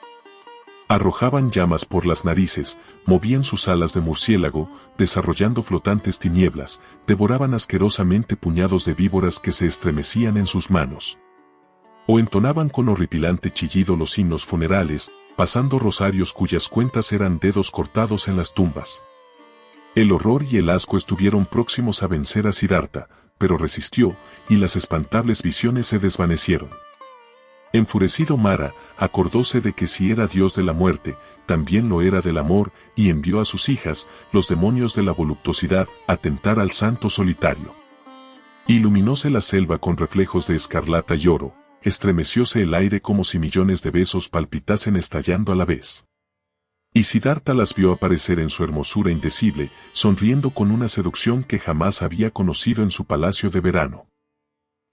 Arrojaban llamas por las narices, movían sus alas de murciélago, desarrollando flotantes tinieblas, devoraban asquerosamente puñados de víboras que se estremecían en sus manos. O entonaban con horripilante chillido los himnos funerales, pasando rosarios cuyas cuentas eran dedos cortados en las tumbas. El horror y el asco estuvieron próximos a vencer a Siddhartha, pero resistió, y las espantables visiones se desvanecieron. Enfurecido Mara, acordóse de que si era Dios de la muerte, también lo era del amor, y envió a sus hijas, los demonios de la voluptuosidad, a tentar al santo solitario. Iluminóse la selva con reflejos de escarlata y oro, estremecióse el aire como si millones de besos palpitasen estallando a la vez. Y Siddhartha las vio aparecer en su hermosura indecible, sonriendo con una seducción que jamás había conocido en su palacio de verano.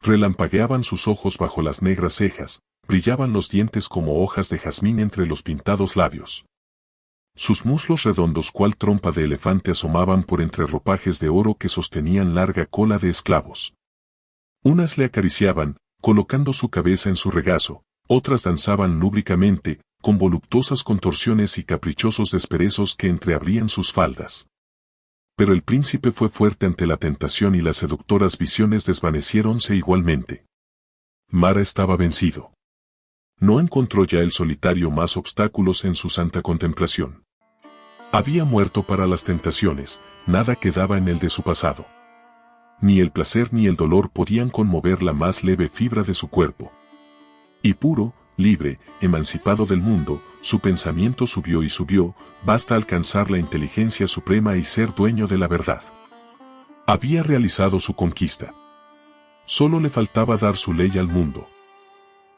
Relampagueaban sus ojos bajo las negras cejas, brillaban los dientes como hojas de jazmín entre los pintados labios. Sus muslos redondos cual trompa de elefante asomaban por entre ropajes de oro que sostenían larga cola de esclavos. Unas le acariciaban, colocando su cabeza en su regazo, otras danzaban lúbricamente, con voluptuosas contorsiones y caprichosos desperezos que entreabrían sus faldas. Pero el príncipe fue fuerte ante la tentación y las seductoras visiones desvaneciéronse igualmente. Mara estaba vencido. No encontró ya el solitario más obstáculos en su santa contemplación. Había muerto para las tentaciones, nada quedaba en el de su pasado. Ni el placer ni el dolor podían conmover la más leve fibra de su cuerpo. Y puro, libre, emancipado del mundo, su pensamiento subió y subió, basta alcanzar la inteligencia suprema y ser dueño de la verdad. Había realizado su conquista. Solo le faltaba dar su ley al mundo.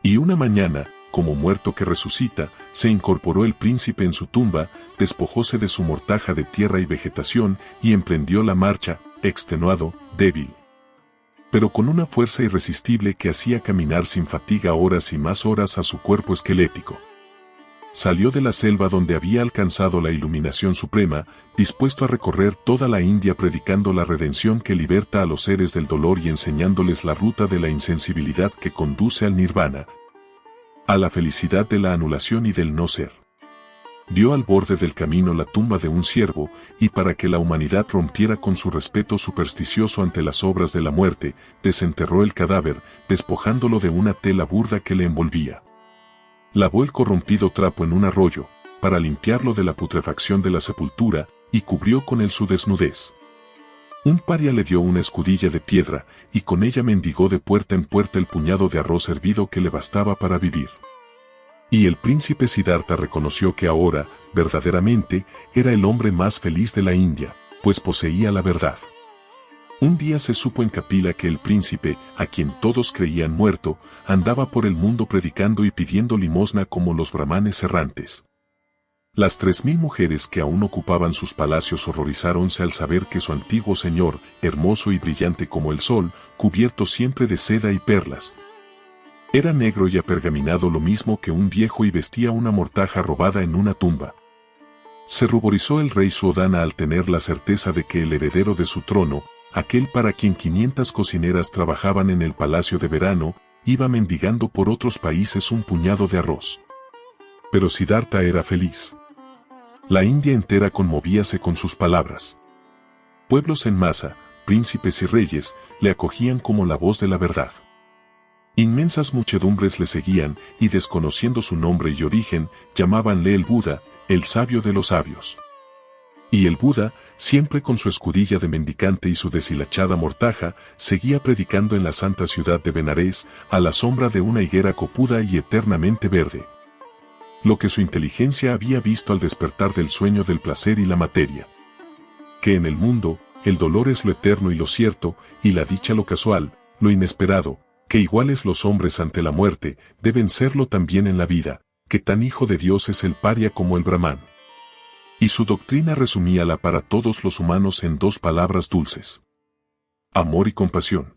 Y una mañana, como muerto que resucita, se incorporó el príncipe en su tumba, despojóse de su mortaja de tierra y vegetación y emprendió la marcha, extenuado, débil, pero con una fuerza irresistible que hacía caminar sin fatiga horas y más horas a su cuerpo esquelético. Salió de la selva donde había alcanzado la iluminación suprema, dispuesto a recorrer toda la India predicando la redención que liberta a los seres del dolor y enseñándoles la ruta de la insensibilidad que conduce al nirvana, a la felicidad de la anulación y del no ser. Dio al borde del camino la tumba de un ciervo, y para que la humanidad rompiera con su respeto supersticioso ante las obras de la muerte, desenterró el cadáver, despojándolo de una tela burda que le envolvía. Lavó el corrompido trapo en un arroyo, para limpiarlo de la putrefacción de la sepultura, y cubrió con él su desnudez. Un paria le dio una escudilla de piedra, y con ella mendigó de puerta en puerta el puñado de arroz hervido que le bastaba para vivir. Y el príncipe Siddhartha reconoció que ahora, verdaderamente, era el hombre más feliz de la India, pues poseía la verdad. Un día se supo en Kapila que el príncipe, a quien todos creían muerto, andaba por el mundo predicando y pidiendo limosna como los brahmanes errantes. Las 3000 mujeres que aún ocupaban sus palacios horrorizáronse al saber que su antiguo señor, hermoso y brillante como el sol, cubierto siempre de seda y perlas, era negro y apergaminado lo mismo que un viejo y vestía una mortaja robada en una tumba. Se ruborizó el rey Suodhana al tener la certeza de que el heredero de su trono, aquel para quien 500 cocineras trabajaban en el palacio de verano, iba mendigando por otros países un puñado de arroz. Pero Siddhartha era feliz. La India entera conmovíase con sus palabras. Pueblos en masa, príncipes y reyes, le acogían como la voz de la verdad. Inmensas muchedumbres le seguían, y desconociendo su nombre y origen, llamábanle el Buda, el sabio de los sabios. Y el Buda, siempre con su escudilla de mendicante y su deshilachada mortaja, seguía predicando en la santa ciudad de Benarés, a la sombra de una higuera copuda y eternamente verde. Lo que su inteligencia había visto al despertar del sueño del placer y la materia. Que en el mundo, el dolor es lo eterno y lo cierto, y la dicha lo casual, lo inesperado, que iguales los hombres ante la muerte, deben serlo también en la vida, que tan hijo de Dios es el paria como el brahman. Y su doctrina resumíala para todos los humanos en 2 palabras dulces. amor y compasión.